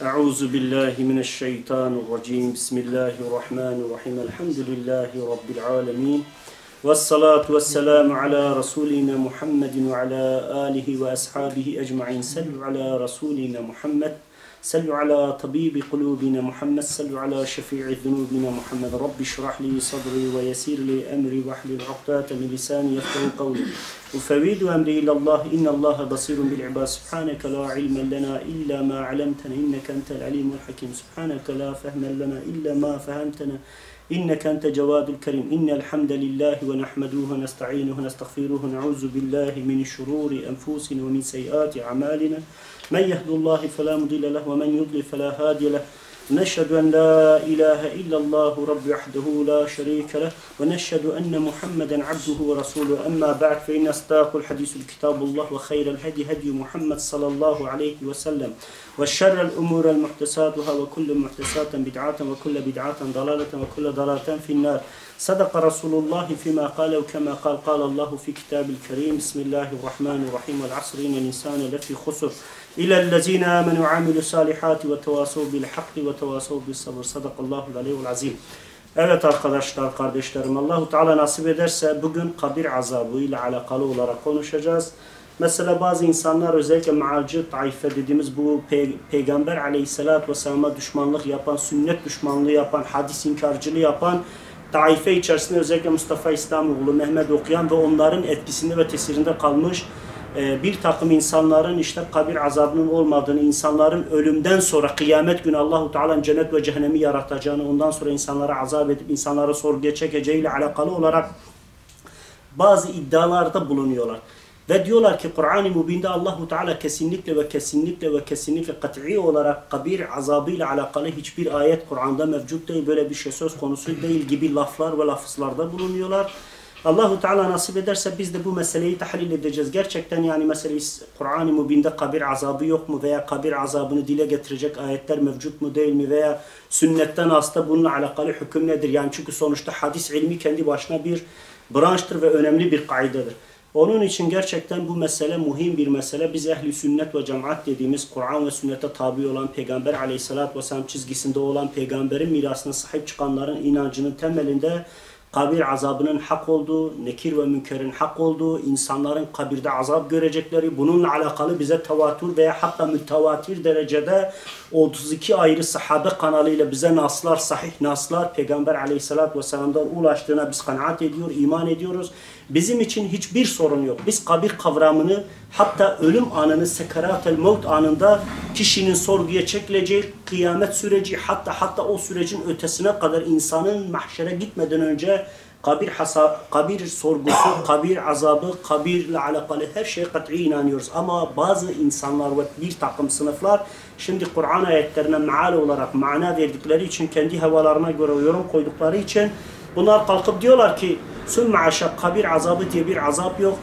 Euzu billahi mineşşeytanirracim. Bismillahirrahmanirrahim. Elhamdülillahi rabbil alamin. Ves salatu vesselamu ala rasulina Muhammedin ve ala alihi ve ashabihi ecmaîn. Sallu ala rasulina Muhammed. Sallu ala tabibi kulubina Muhammed. Sallu ala şefii zunubina Muhammed. Rabbi şrah li sadri ve yesir li emri ve hlul ukdeten min lisani yefkahu kavli. Ufevvidu emri ilallah. İnnallâhe basirun bil ibâd. Subhaneke la ilmen lena illa ma alemtena. İnneke entel alimul hakim. Subhaneke la fehmen lena illa ma fehemtena. İnneke ente cevadul kerim. İnnel hamdelillahi ve nahmeduhu ve nesta'inuhu ve nestağfiruhu. Na'uzu billahi min şururi enfusina ve min seyyiati a'malina. Men yehdullahi fela mudille leh ve men yudlil fela hadiye leh. Neşhedü en la ilahe illallahu rabbi vahdehu la şerike leh ve neşhedü enne Muhammeden abduhu ve resuluhu. Emma ba'd fe inne astaqul hadisul kitabullah ve hayrel hedi hedi Muhammed sallallahu aleyhi ve sellem ve şerrel umurel muhtesatuhâ ve kullu muhtesaten bid'aten ve kullu bid'aten dalaleten ve kullu dalalaten finnâr. Sadaka Resulullah fîmâ kâlev kemâ kâlallahu fi kitâbil kerîm. Bismillahirrahmanirrahim. Vel asri innel insâne lefî husr. İlellezîne âmenû amilu sâlihâti ve tevâsav bil hakkı ve tevâsav bis sabr. Sadakallâhul aliyyul azîm. Evet arkadaşlar, kardeşlerim, Allahu Teala nasip ederse bugün kabir azabı ile alakalı olarak konuşacağız. Mesela bazı insanlar, özellikle mealci taife dediğimiz bu Peygamber aleyhissalatü vesselam'a düşmanlık yapan, sünnet düşmanlığı yapan, hadis inkarcılığı yapan taife içerisinde özellikle Mustafa İslamoğlu, Mehmet okuyan ve onların etkisinde ve tesirinde kalmış bir takım insanların işte kabir azabının olmadığını, insanların ölümden sonra kıyamet günü Allahu Teala'nın cennet ve cehennemi yaratacağını, ondan sonra insanlara azap edip insanlara sorguya çekeceğiyle alakalı olarak bazı iddialarda bulunuyorlar. Ve diyorlar ki Kur'an-ı Mübin'de Allahu Teala kesinlikle ve kesinlikle ve kesinlikle kat'i olarak kabir azabıyla alakalı hiçbir ayet Kur'an'da mevcut değil, böyle bir şey söz konusu değil gibi laflar ve lafızlarda bulunuyorlar. Allahu Teala nasip ederse biz de bu meseleyi tahlil edeceğiz. Gerçekten yani meseleyi Kur'an-ı Mübin'de kabir azabı yok mu veya kabir azabını dile getirecek ayetler mevcut mu değil mi veya sünnetten hasta bununla alakalı hüküm nedir? Yani çünkü sonuçta hadis ilmi kendi başına bir branştır ve önemli bir kaidedir. Onun için gerçekten bu mesele mühim bir mesele. Biz ehli sünnet ve cemaat dediğimiz Kur'an ve sünnete tabi olan Peygamber aleyhissalatü vesselam çizgisinde olan peygamberin mirasına sahip çıkanların inancının temelinde kabir azabının hak olduğu, nekir ve münkerin hak olduğu, insanların kabirde azap görecekleri, bununla alakalı bize tevatür veya hatta mütevatir derecede 32 ayrı sahabe kanalıyla bize naslar, sahih naslar Peygamber aleyhissalatü vesselam'dan ulaştığına biz kanaat ediyor, iman ediyoruz. Bizim için hiçbir sorun yok. Biz kabir kavramını hatta ölüm anını, sekaratel mevt anında kişinin sorguya çekileceği kıyamet süreci, hatta o sürecin ötesine kadar insanın mahşere gitmeden önce kabir sorgusu, kabir azabı, kabirle alakalı her şeye kat'i inanıyoruz. Ama bazı insanlar ve bir takım sınıflar şimdi Kur'an ayetlerine meal olarak mana verdikleri için, kendi havalarına göre yorum koydukları için bunlar kalkıp diyorlar ki sümme aşağı kabir azabı diye bir azap yok.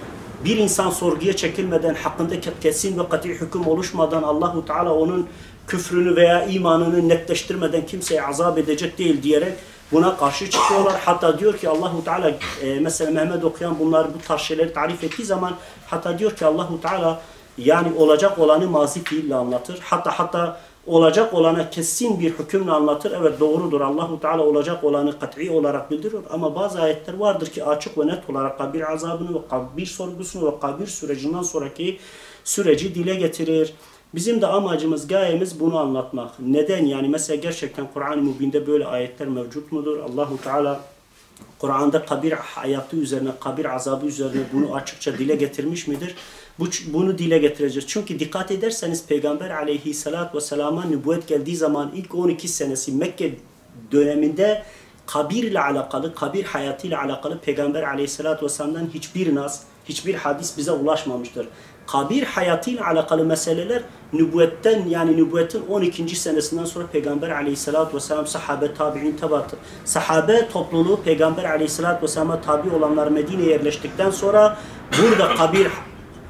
Bir insan sorguya çekilmeden, hakkında kesin ve kat'i hüküm oluşmadan Allahu Teala onun küfrünü veya imanını netleştirmeden kimseye azap edecek değil diyerek buna karşı çıkıyorlar. Hatta diyor ki Allahu Teala mesela Mehmet okuyan bunlar bu tarz şeyleri tarif ettiği zaman hatta diyor ki Allahu Teala yani olacak olanı mazi fiille anlatır. Hatta olacak olana kesin bir hükümle anlatır. Evet doğrudur. Allahu Teala olacak olanı kat'i olarak bildiriyor. Ama bazı ayetler vardır ki açık ve net olarak kabir azabını ve kabir sorgusunu ve kabir sürecinden sonraki süreci dile getirir. Bizim de amacımız, gayemiz bunu anlatmak. Neden? Yani mesela gerçekten Kur'an-ı Mübin'de böyle ayetler mevcut mudur? Allahu Teala Kur'an'da kabir hayatı üzerine, kabir azabı üzerine bunu açıkça dile getirmiş midir? Bunu dile getireceğiz. Çünkü dikkat ederseniz Peygamber aleyhissalatü vesselam'a nübüvvet geldiği zaman ilk 12 senesi Mekke döneminde kabirle alakalı, kabir hayatıyla alakalı Peygamber aleyhissalatü vesselam'dan hiçbir nas, hiçbir hadis bize ulaşmamıştır. Kabir hayatıyla alakalı meseleler nübüvvetten, yani nübüvvetin 12. senesinden sonra Peygamber aleyhissalatü vesselam, sahabe, tabi'in, sahabe topluluğu Peygamber aleyhissalatü vesselam'a tabi olanlar Medine'ye yerleştikten sonra burada kabir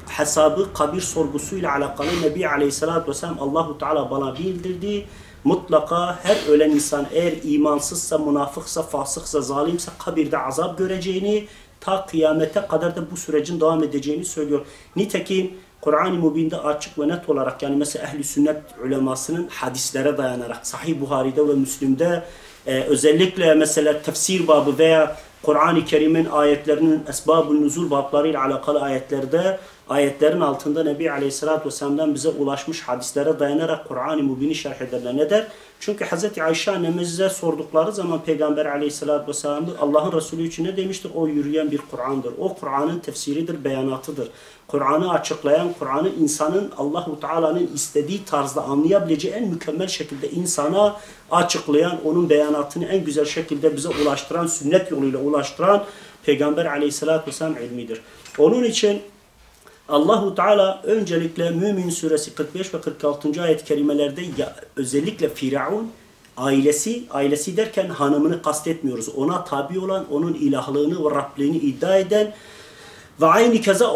hesabı, kabir sorgusuyla alakalı Nebi aleyhissalatü vesselam Allahu Teala bana bildirdi. Mutlaka her ölen insan eğer imansızsa, münafıksa, fasıksa, zalimse kabirde azap göreceğini, ta kıyamete kadar da bu sürecin devam edeceğini söylüyor. Nitekim Kur'an-ı Mübin'de açık ve net olarak, yani mesela ehl-i sünnet ulemasının hadislere dayanarak Sahih Buhari'de ve Müslim'de özellikle mesela tefsir babı veya Kur'an-ı Kerim'in ayetlerinin esbab-ı nuzul bablarıyla alakalı ayetlerde, ayetlerin altında Nebi Aleyhisselatü Vesselam'dan bize ulaşmış hadislere dayanarak Kur'an-ı Mübin'i şerh ederler. Neden? Çünkü Hz. Ayşe annemize sordukları zaman Peygamber Aleyhisselatü Vesselam Allah'ın Resulü için ne demiştir? O yürüyen bir Kur'an'dır. O Kur'an'ın tefsiridir, beyanatıdır. Kur'an'ı açıklayan, Kur'an'ı insanın Allahu Teala'nın istediği tarzda anlayabileceği en mükemmel şekilde insana açıklayan, onun beyanatını en güzel şekilde bize ulaştıran, sünnet yoluyla ulaştıran Peygamber Aleyhisselatü Vesselam ilmidir. Onun için Allahu Teala öncelikle Mümin Suresi 45 ve 46. ayet-i kerimelerde özellikle Firavun ailesi derken hanımını kastetmiyoruz. Ona tabi olan, onun ilahlığını ve Rabliğini iddia eden ve aynı keza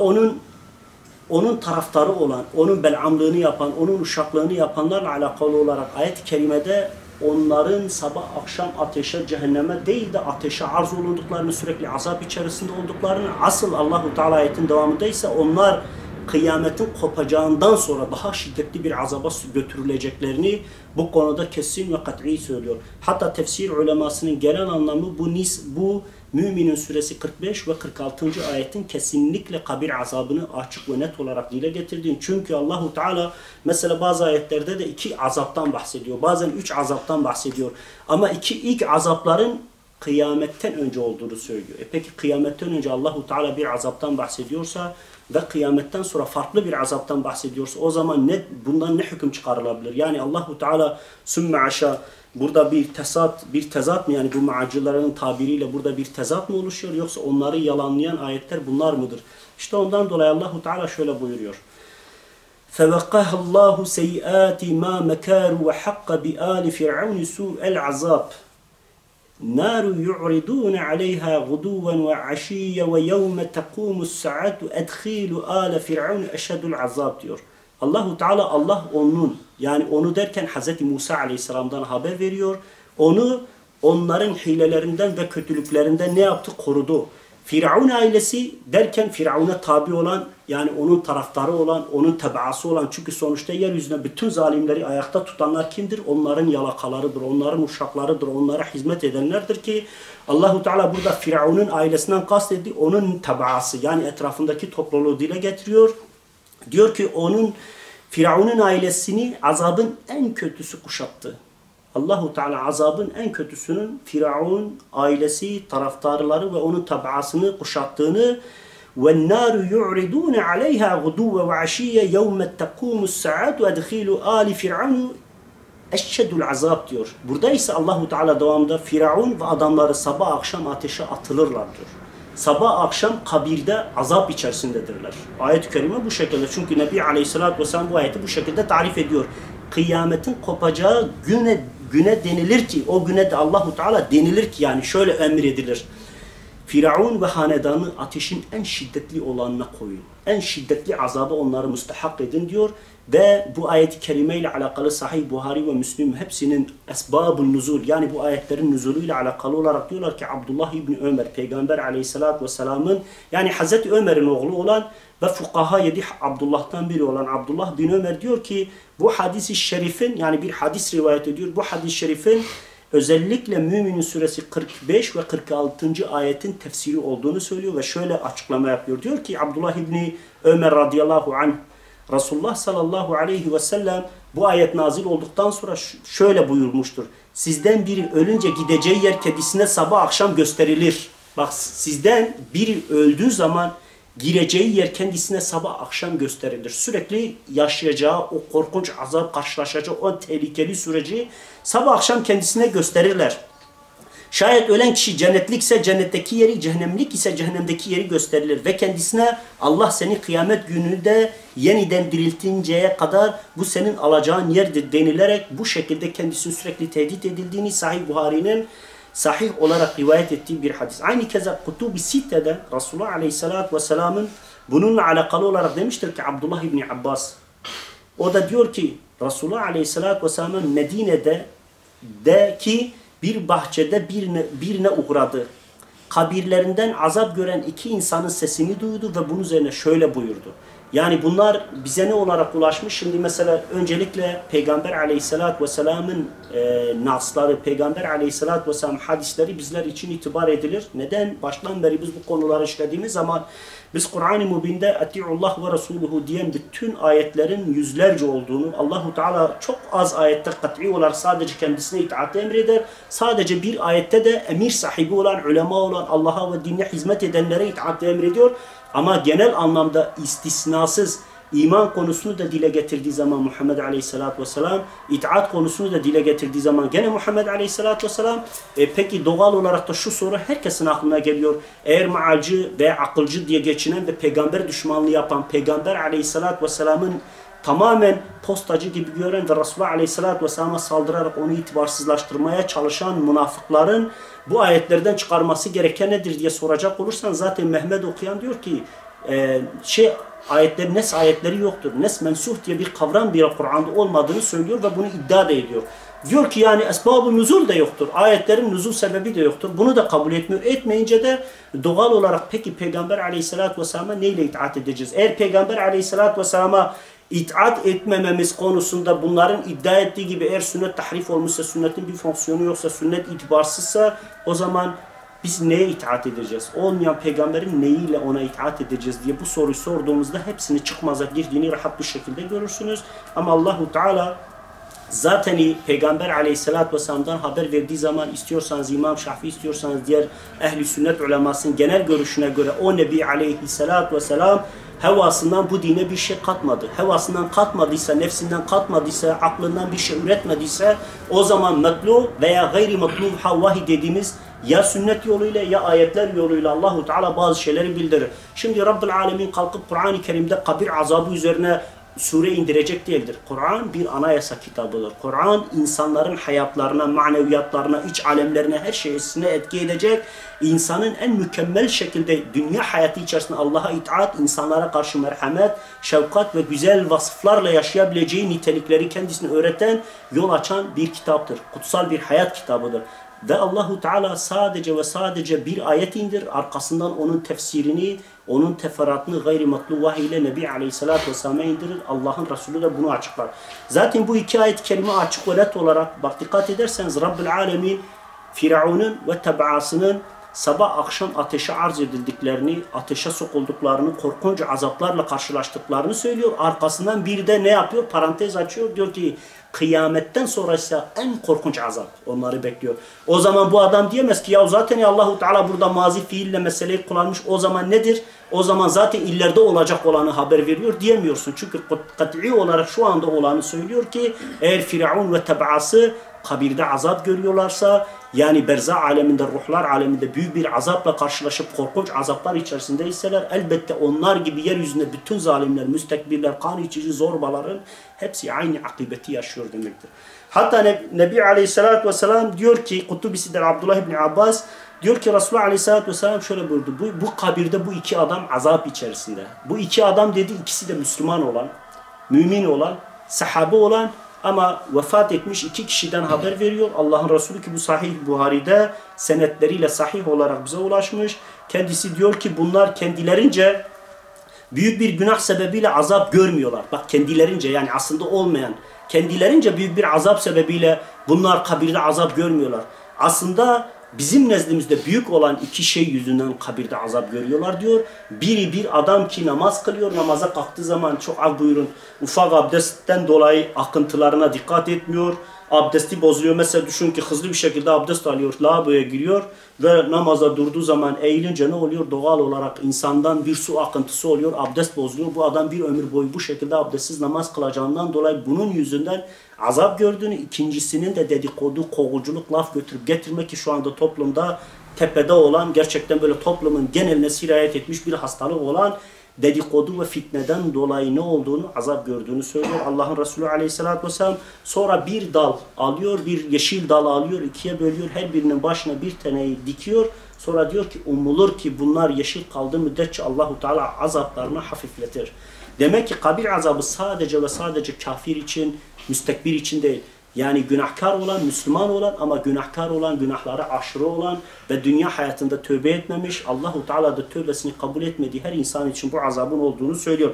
onun taraftarı olan, onun belamlığını yapan, onun uşaklığını yapanlarla alakalı olarak ayet-i kerimede onların sabah akşam ateşe, cehenneme değil de ateşe arz olunduklarını, sürekli azap içerisinde olduklarını, asıl Allahu Teala ayetin devamında ise onlar kıyametin kopacağından sonra daha şiddetli bir azaba götürüleceklerini bu konuda kesin ve kat'i söylüyor. Hatta tefsir ulemasının genel anlamı bu Müminin Suresi 45 ve 46. ayetin kesinlikle kabir azabını açık ve net olarak dile getirdiğini. Çünkü Allahu Teala mesela bazı ayetlerde de 2 azaptan bahsediyor. Bazen 3 azaptan bahsediyor. Ama ilk azapların kıyametten önce olduğunu söylüyor. Peki kıyametten önce Allahu Teala bir azaptan bahsediyorsa ve kıyametten sonra farklı bir azaptan bahsediyorsa o zaman bundan ne hüküm çıkarılabilir? Yani Allahu Teala sümme aşağı burada bir tezat mı, yani bu mealcilerin tabiriyle burada bir tezat mı oluşuyor, yoksa onları yalanlayan ayetler bunlar mıdır? İşte ondan dolayı Allahu Teala şöyle buyuruyor. فَوَقَهَ اللّٰهُ سَيِّئَاتِ مَا مَكَارُوا وَحَقَّ بِآلِ فِرْعَوْنِ سُوءَ الْعَذَابِ نَارُ يُعْرِضُونَ عَلَيْهَا غُدُوًّا وَعَشِيًّا وَيَوْمَ تَقُومُ السَّاعَةُ اَدْخِيلُ آلَ فِرْعَوْنِ اَشَدُ الْعَذَابِ diyor. Allahu Teala, Allah onun, yani onu derken Hz. Musa Aleyhisselam'dan haber veriyor. Onu onların hilelerinden ve kötülüklerinden ne yaptı? Korudu. Firavun ailesi derken Firavun'a tabi olan, yani onun taraftarı olan, onun tebaası olan, çünkü sonuçta yeryüzüne bütün zalimleri ayakta tutanlar kimdir? Onların yalakalarıdır, onların uşaklarıdır, onlara hizmet edenlerdir ki Allahu Teala burada Firavun'un ailesinden kastediyor, onun tebaası, yani etrafındaki topluluğu dile getiriyor. Diyor ki Firavun'un ailesini azabın en kötüsü kuşattı. Allahu Teala azabın en kötüsünün Firavun ailesi, taraftarları ve onun tabaasını kuşattığını وَالنَّارُ يُعْرِضُونَ عَلَيْهَا غُدُوَّ وَعَشِيَّ يَوْمَ تَقُومُ السَّاعَةُ اَدْخِيلُ آلِ فِرْعَوْنُ eşşedül azab diyor. Burada ise Allahu Teala devamında Firavun ve adamları sabah akşam ateşe atılırlar diyor. Sabah akşam kabirde azap içerisindedirler. Ayet-i kerime bu şekilde. Çünkü Nebi Aleyhisselatü Vesselam bu ayeti bu şekilde tarif ediyor. Kıyametin kopacağı güne denilir ki, o güne de Allahu Teala denilir ki, yani şöyle emredilir. Firavun ve hanedanı ateşin en şiddetli olanına koyun. En şiddetli azabı onları müstehak edin diyor. Ve bu ayet-i kerime ile alakalı Sahih Buhari ve Müslim hepsinin esbab-ı nuzul, yani bu ayetlerin nuzuluyla alakalı olarak diyorlar ki Abdullah İbni Ömer, Peygamber Aleyhisselatü Vesselam'ın, yani Hazreti Ömer'in oğlu olan ve fukaha 7 Abdullah'tan biri olan Abdullah bin Ömer diyor ki bu hadis-i şerifin, yani bir hadis rivayet ediyor, bu hadis-i şerifin özellikle Müminin Suresi 45 ve 46. ayetin tefsiri olduğunu söylüyor ve şöyle açıklama yapıyor. Diyor ki Abdullah İbni Ömer radıyallahu anh, Resulullah sallallahu aleyhi ve sellem bu ayet nazil olduktan sonra şöyle buyurmuştur. Sizden biri ölünce gideceği yer kendisine sabah akşam gösterilir. Bak, sizden biri öldüğü zaman gireceği yer kendisine sabah akşam gösterilir. Sürekli yaşayacağı o korkunç azap, karşılaşacağı o tehlikeli süreci sabah akşam kendisine gösterirler. Şayet ölen kişi cennetlikse cennetteki yeri, cehennemlik ise cehennemdeki yeri gösterilir. Ve kendisine Allah seni kıyamet gününde yeniden diriltinceye kadar bu senin alacağın yerdir denilerek bu şekilde kendisinin sürekli tehdit edildiğini Sahih Buhari'nin sahih olarak rivayet ettiği bir hadis. Aynı keza Kutub-i Sitte'de Resulullah Aleyhisselatü Vesselam'ın bununla alakalı olarak demiştir ki Abdullah İbni Abbas, o da diyor ki Resulullah Aleyhisselatü Vesselam'ın Medine'deki bir bahçede birine uğradı. Kabirlerinden azap gören 2 insanın sesini duydu ve bunun üzerine şöyle buyurdu. Yani bunlar bize ne olarak ulaşmış? Şimdi mesela öncelikle Peygamber Aleyhisselatü Vesselam'ın nasları, Peygamber Aleyhisselatü Vesselam hadisleri bizler için itibar edilir. Neden? Baştan beri biz bu konuları işlediğimiz zaman biz Kur'an-ı Mubin'de "Eti'ullah ve Resuluhu" diyen bütün ayetlerin yüzlerce olduğunu, Allahu Teala çok az ayette kat'i olarak sadece kendisine itaat emreder. Sadece bir ayette de emir sahibi olan, ulema olan, Allah'a ve dinine hizmet edenlere itaat emrediyor. Ama genel anlamda istisnasız iman konusunu da dile getirdiği zaman Muhammed Aleyhisselatü Vesselam, itaat konusunu da dile getirdiği zaman gene Muhammed Aleyhisselatü Vesselam. Peki doğal olarak da şu soru herkesin aklına geliyor. Eğer maalcı veya akılcı diye geçinen ve peygamber düşmanlığı yapan, Peygamber Aleyhisselatü Vesselam'ın tamamen postacı gibi gören ve Resulullah Aleyhisselatü Vesselam'a saldırarak onu itibarsızlaştırmaya çalışan münafıkların bu ayetlerden çıkarması gereken nedir diye soracak olursan, zaten Mehmet okuyan diyor ki ayetler, nes ayetleri yoktur. Nes mensuh diye bir kavram bile Kur'an'da olmadığını söylüyor ve bunu iddia da ediyor. Diyor ki yani esbab-ı nuzul da yoktur. Ayetlerin nuzul sebebi de yoktur. Bunu da kabul etmiyor. Etmeyince de doğal olarak peki Peygamber Aleyhisselatü Vesselam'a neyle itaat edeceğiz? Eğer Peygamber Aleyhisselatü Vesselam'a itaat etmememiz konusunda bunların iddia ettiği gibi eğer sünnet tahrif olmuşsa, sünnetin bir fonksiyonu yoksa, sünnet itibarsızsa, o zaman biz neye itaat edeceğiz? Olmayan peygamberin neyiyle ona itaat edeceğiz diye bu soruyu sorduğumuzda hepsini çıkmaza girdiğini rahat bir şekilde görürsünüz. Ama Allahu Teala zaten Peygamber Aleyhisselatü Vesselam'dan haber verdiği zaman, istiyorsanız İmam Şafii, istiyorsanız diğer ehli sünnet ulemasının genel görüşüne göre o Nebi Aleyhisselatü Vesselam hevasından bu dine bir şey katmadı. Hevasından katmadıysa, nefsinden katmadıysa, aklından bir şey üretmediyse, o zaman metlu veya gayri metlu vahiy dediğimiz ya sünnet yoluyla ya ayetler yoluyla Allahu Teala bazı şeyleri bildirir. Şimdi Rabbül Alemin kalkıp Kur'an-ı Kerim'de kabir azabı üzerine sure indirecek değildir. Kur'an bir anayasa kitabıdır. Kur'an insanların hayatlarına, maneviyatlarına, iç alemlerine, her şeysine etki edecek. İnsanın en mükemmel şekilde dünya hayatı içerisinde Allah'a itaat, insanlara karşı merhamet, şefkat ve güzel vasıflarla yaşayabileceği nitelikleri kendisine öğreten, yol açan bir kitaptır. Kutsal bir hayat kitabıdır. Ve Allahu Teala sadece ve sadece bir ayet indir, arkasından onun tefsirini, onun teferruatını gayri matlu vahiy ile Nebi Aleyhisselatü Vesselam'a indirir. Allah'ın Resulü de bunu açıklar. Zaten bu iki ayet-i kerime açık ve net olarak bak dikkat ederseniz Rabbül Alemin Firavun'un ve tebaasının sabah akşam ateşe arz edildiklerini, ateşe sokulduklarını, korkunç azaplarla karşılaştıklarını söylüyor. Arkasından bir de ne yapıyor? Parantez açıyor. Diyor ki kıyametten sonra ise en korkunç azap onları bekliyor. O zaman bu adam diyemez ki ya zaten Allahu Teala burada mazi fiille meseleyi kullanmış. O zaman nedir? O zaman zaten ileride olacak olanı haber veriyor diyemiyorsun. Çünkü kat'i olarak şu anda olanı söylüyor ki eğer Firavun ve tebaası kabirde azap görüyorlarsa, yani berzah aleminde, ruhlar aleminde büyük bir azapla karşılaşıp korkunç azaplar içerisindeyseler, elbette onlar gibi yeryüzünde bütün zalimler, müstekbirler, kan içici zorbaların hepsi aynı akıbeti yaşıyor demektir. Hatta Nebi Aleyhisselatü Vesselam diyor ki, Kutubisi'den Abdullah İbni Abbas diyor ki Resulullah Aleyhisselatü Vesselam şöyle buyurdu. Bu kabirde bu iki adam azap içerisinde. Bu iki adam dedi, ikisi de Müslüman olan, mümin olan, sahabe olan, ama vefat etmiş iki kişiden haber veriyor. Allah'ın Resulü ki bu Sahih Buhari'de senetleriyle sahih olarak bize ulaşmış. Kendisi diyor ki bunlar kendilerince büyük bir günah sebebiyle azap görmüyorlar. Bak kendilerince, yani aslında olmayan, kendilerince büyük bir azap sebebiyle bunlar kabirde azap görmüyorlar. Aslında bizim nezdimizde büyük olan iki şey yüzünden kabirde azap görüyorlar diyor. Biri bir adam ki namaz kılıyor, namaza kalktığı zaman çok az buyurun ufak abdestten dolayı akıntılarına dikkat etmiyor. Abdesti bozuyor. Mesela düşün ki hızlı bir şekilde abdest alıyor, lavaboya giriyor ve namaza durduğu zaman eğilince ne oluyor? Doğal olarak insandan bir su akıntısı oluyor, abdest bozuluyor. Bu adam bir ömür boyu bu şekilde abdestsiz namaz kılacağından dolayı bunun yüzünden azap gördüğünü, ikincisinin de dedikodu, kovuculuk, laf götürüp getirmek ki şu anda toplumda tepede olan, gerçekten böyle toplumun geneline sirayet etmiş bir hastalık olan dedikodu ve fitneden dolayı ne olduğunu, azap gördüğünü söylüyor Allah'ın Resulü Aleyhisselatü Vesselam. Sonra bir dal alıyor, bir yeşil dal alıyor, ikiye bölüyor, her birinin başına bir taneyi dikiyor. Sonra diyor ki umulur ki bunlar yeşil kaldığı müddetçe Allahu Teala azaplarını hafifletir. Demek ki kabir azabı sadece ve sadece kafir için, müstekbir için değil. Yani günahkar olan, Müslüman olan ama günahkar olan, günahlara aşırı olan ve dünya hayatında tövbe etmemiş, Allahu Teala da tövbesini kabul etmediği her insan için bu azabın olduğunu söylüyor.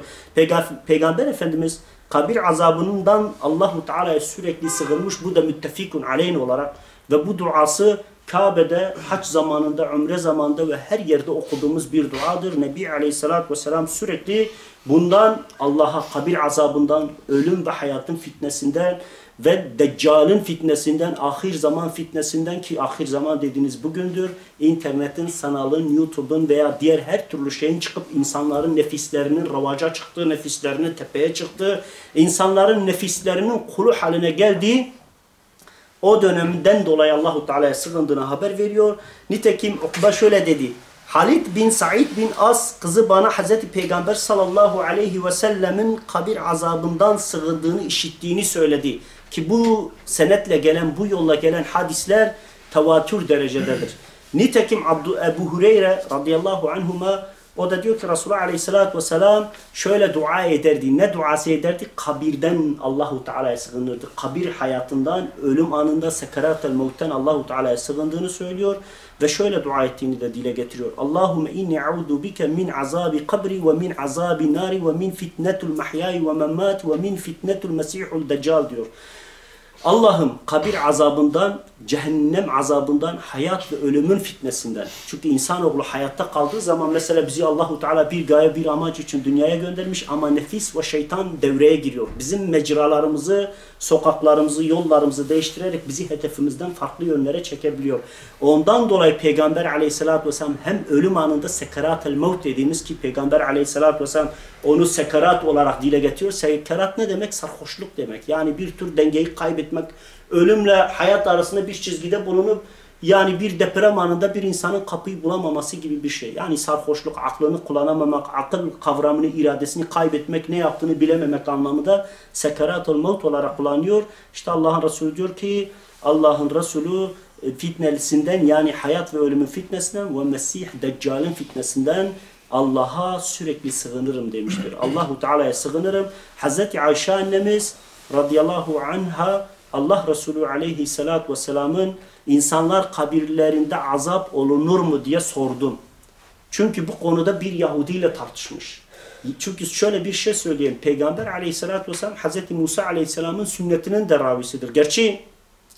Peygamber Efendimiz kabir azabından Allahu Teala'ya sürekli sığınmış. Bu da müttefikun aleyhin olarak ve bu duası Kabe'de, hac zamanında, umre zamanında ve her yerde okuduğumuz bir duadır. Nebi Aleyhisselatü Vesselam sürekli bundan, Allah'a kabir azabından, ölüm ve hayatın fitnesinden ve Deccal'ın fitnesinden, ahir zaman fitnesinden, ki ahir zaman dediğiniz bugündür, internetin, sanalın, YouTube'un veya diğer her türlü şeyin çıkıp insanların nefislerinin ravaca çıktığı, nefislerinin tepeye çıktığı, insanların nefislerinin kulu haline geldiği o dönemden dolayı Allahu Teala'ya sığındığını haber veriyor. Nitekim Ukba şöyle dedi. Halid bin Said bin As kızı bana Hazreti Peygamber sallallahu aleyhi ve sellemin kabir azabından sığındığını işittiğini söyledi. Ki bu senetle gelen, bu yolla gelen hadisler tevatür derecededir. Nitekim Ebu Hureyre radıyallahu anhuma o da diyor ki Resulullah aleyhissalatü vesselam şöyle dua ederdi. Ne duası ederdi? Kabirden Allahu Teala'ya sığınırdı. Kabir hayatından, ölüm anında sekeratel mevtten Allahu Teala'ya sığındığını söylüyor. Ve şöyle dua ettiğini de dile getiriyor. Allahümme inni a'udu bike min azabi kabri ve min azabi nari ve min fitnetul mahyai ve memmat ve min fitnetul mesihul deccal diyor. Allah'ım kabir azabından, cehennem azabından, hayat ve ölümün fitnesinden. Çünkü insanoğlu hayatta kaldığı zaman mesela bizi Allahu Teala bir gaye, bir amaç için dünyaya göndermiş ama nefis ve şeytan devreye giriyor. Bizim mecralarımızı, sokaklarımızı, yollarımızı değiştirerek bizi hedefimizden farklı yönlere çekebiliyor. Ondan dolayı Peygamber Aleyhisselatü Vesselam hem ölüm anında sekarat-el mevt dediğimiz, ki Peygamber Aleyhisselatü Vesselam onu sekarat olarak dile getiriyor. Sekarat ne demek? Sarhoşluk demek. Yani bir tür dengeyi kaybetmek, ölümle hayat arasında bir çizgide bulunup yani bir deprem anında bir insanın kapıyı bulamaması gibi bir şey. Yani sarhoşluk, aklını kullanamamak, akıl kavramını, iradesini kaybetmek, ne yaptığını bilememek anlamında sekarat-ül mevt olarak kullanıyor. İşte Allah'ın Resulü diyor ki, Allah'ın Resulü fitnesinden, yani hayat ve ölümün fitnesinden ve Mesih Deccal'in fitnesinden Allah'a sürekli sığınırım demiştir. Allahu Teala'ya sığınırım. Hazreti Ayşe annemiz radıyallahu anha Allah Resulü aleyhissalatü vesselamın insanlar kabirlerinde azap olunur mu diye sordum. Çünkü bu konuda bir Yahudi ile tartışmış. Çünkü şöyle bir şey söyleyeyim. Peygamber aleyhissalatü vesselam Hazreti Musa aleyhisselamın sünnetinin de ravisidir. Gerçi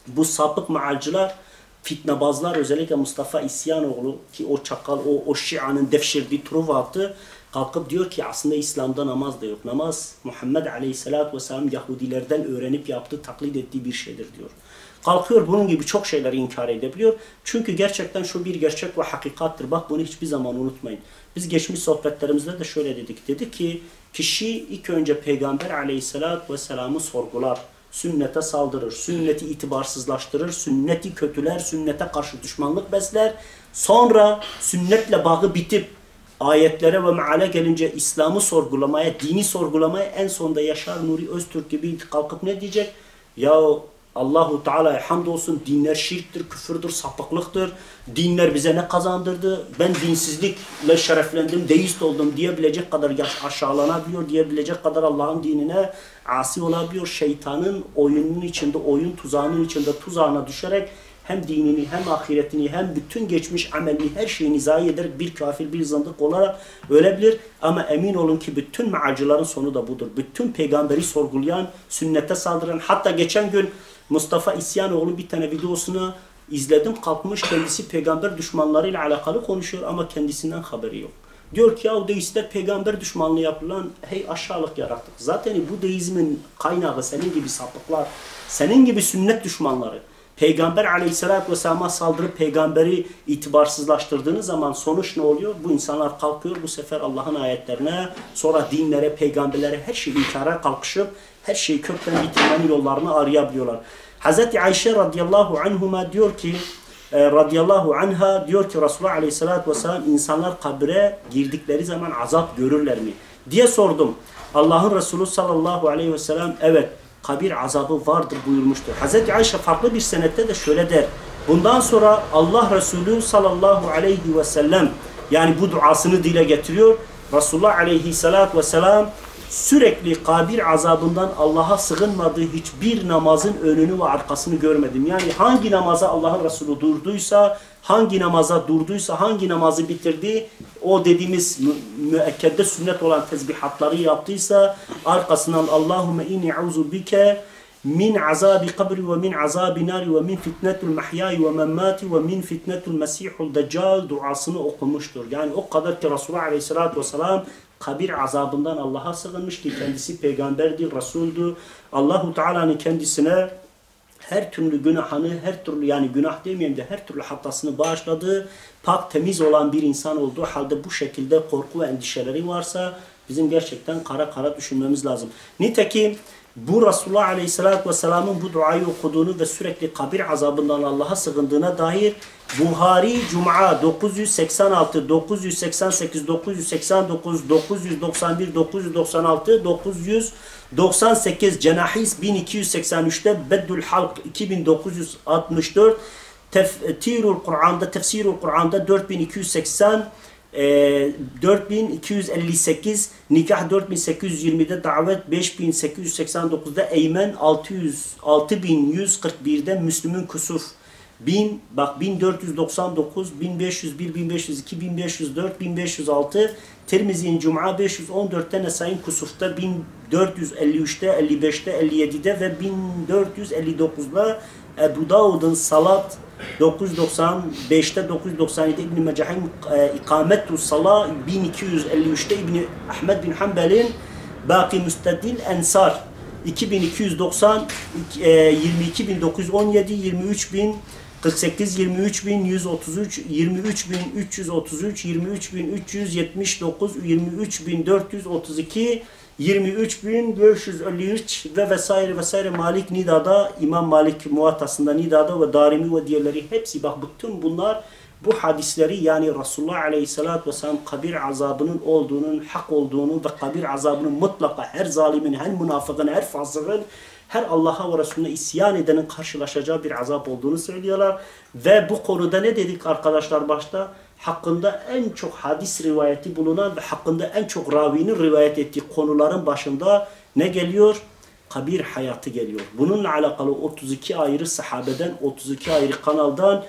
bu sapık mealciler, fitnebazlar, özellikle Mustafa İsyanoğlu ki o çakal, o Şia'nın devşirdiği Truvat'ı kalkıp diyor ki aslında İslam'da namaz da yok. Namaz Muhammed Aleyhisselatü Vesselam Yahudilerden öğrenip yaptığı, taklit ettiği bir şeydir diyor. Kalkıyor bunun gibi çok şeyleri inkar edebiliyor. Çünkü gerçekten şu bir gerçek ve hakikattır. Bak bunu hiçbir zaman unutmayın. Biz geçmiş sohbetlerimizde de şöyle dedik. Dedi ki kişi ilk önce Peygamber Aleyhisselatü Vesselam'ı sorgular. Sünnete saldırır, sünneti itibarsızlaştırır, sünneti kötüler, sünnete karşı düşmanlık besler. Sonra sünnetle bağı bitip ayetlere ve meale gelince İslam'ı sorgulamaya, dini sorgulamaya, en sonunda Yaşar Nuri Öztürk gibi kalkıp ne diyecek? Ya Allahu Teala'ya hamdolsun, dinler şirktir, küfürdür, sapıklıktır. Dinler bize ne kazandırdı? Ben dinsizlikle şereflendim, deist oldum diyebilecek kadar aşağılanabiliyor, diyebilecek kadar Allah'ın dinine asi olabiliyor. Şeytanın oyunun içinde, oyun tuzağının içinde tuzağına düşerek hem dinini, hem ahiretini, hem bütün geçmiş amelini, her şeyini zayi ederek bir kafir, bir zındık olarak ölebilir. Ama emin olun ki bütün mealcilerin sonu da budur. Bütün peygamberi sorgulayan, sünnete saldıran, hatta geçen gün Mustafa İsyanoğlu bir tane videosunu izledim, kalkmış kendisi peygamber düşmanlarıyla alakalı konuşuyor ama kendisinden haberi yok. Diyor ki ya o deistler peygamber düşmanlığı yapılan hey aşağılık yarattık. Zaten bu deizmin kaynağı senin gibi sapıklar, senin gibi sünnet düşmanları. Peygamber Aleyhisselatü Vesselam'a saldırıp peygamberi itibarsızlaştırdığınız zaman sonuç ne oluyor? Bu insanlar kalkıyor bu sefer Allah'ın ayetlerine, sonra dinlere, peygamberlere, her şeyi inkara kalkışıp her şeyi kökten bitirmenin yollarını arayabiliyorlar. Hazreti Ayşe radıyallahu anhuma diyor ki, radıyallahu anha diyor ki Resulullah Aleyhisselatü Vesselam insanlar kabre girdikleri zaman azap görürler mi diye sordum. Allah'ın Resulü sallallahu aleyhi ve sellem evet kabir azabı vardır buyurmuştur. Hazreti Ayşe farklı bir senette de şöyle der. Bundan sonra Allah Resulü sallallahu aleyhi ve sellem yani bu duasını dile getiriyor. Resulullah aleyhissalatü vesselam sürekli kabir azabından Allah'a sığınmadığı hiçbir namazın önünü ve arkasını görmedim. Yani hangi namaza Allah'ın Resulü durduysa, hangi namaza durduysa, hangi namazı bitirdi, o dediğimiz müekkedde sünnet olan tesbihatları yaptıysa, arkasından Allahümme inni auzu bike min azabi kabri ve min azabi nari ve min fitnetul mahyai ve memati ve min fitnetul mesihul deccal duasını okumuştur. Yani o kadar ki Resulullah Aleyhisselatü Vesselam kabir azabından Allah'a sığınmış ki kendisi peygamberdir, Resul'dü. Allahu Teala'nın kendisine her türlü günahını, her türlü, yani günah demeyeyim de her türlü hatasını bağışladığı, pak temiz olan bir insan olduğu halde bu şekilde korku ve endişeleri varsa bizim gerçekten kara düşünmemiz lazım. Nitekim bu Resulullah Aleyhisselatü Vesselam'ın bu duayı okuduğunu ve sürekli kabir azabından Allah'a sığındığına dair Buhari Cuma 986, 988, 989, 991, 996, 998, Cenahis 1283'te, Beddül Halk 2964, Tefsirul Kur'an'da 4280, 4258, Nikah 4820'de, Davet 5889'da, Eymen 6141'de, Müslüm'ün Kusuf 1499, 1501, 1502, 1504, 1506, Tirmizi'nin Cuma 514'te, Nesai'nin Kusuf'ta 1453'te, 55'te, 57'de ve 1459'da, Ebu Davud'un Salat 995'te, 997'de, İbn-i Mecah'in İkametü Salah 1253'te, İbn-i Ahmed bin Hanbel'in Baki Müsteddil Ensar 2290, 22.917, 23.048, 23.133, 23.333, 23.379, 23.432, 23.553 ve vesaire vesaire. Malik Nida'da, İmam Malik Muvattası'nda Nida'da ve Darimi ve diğerleri hepsi, bak bütün bunlar bu hadisleri, yani Resulullah Aleyhisselatü Vesselam kabir azabının olduğunun, hak olduğunu ve kabir azabının mutlaka her zalimin, her münafıkın, her fasıkın, her Allah'a ve Resulüne isyan edenin karşılaşacağı bir azap olduğunu söylüyorlar. Ve bu konuda ne dedik arkadaşlar başta? Hakkında en çok hadis rivayeti bulunan ve hakkında en çok ravinin rivayet ettiği konuların başında ne geliyor? Kabir hayatı geliyor. Bununla alakalı 32 ayrı sahabeden, 32 ayrı kanaldan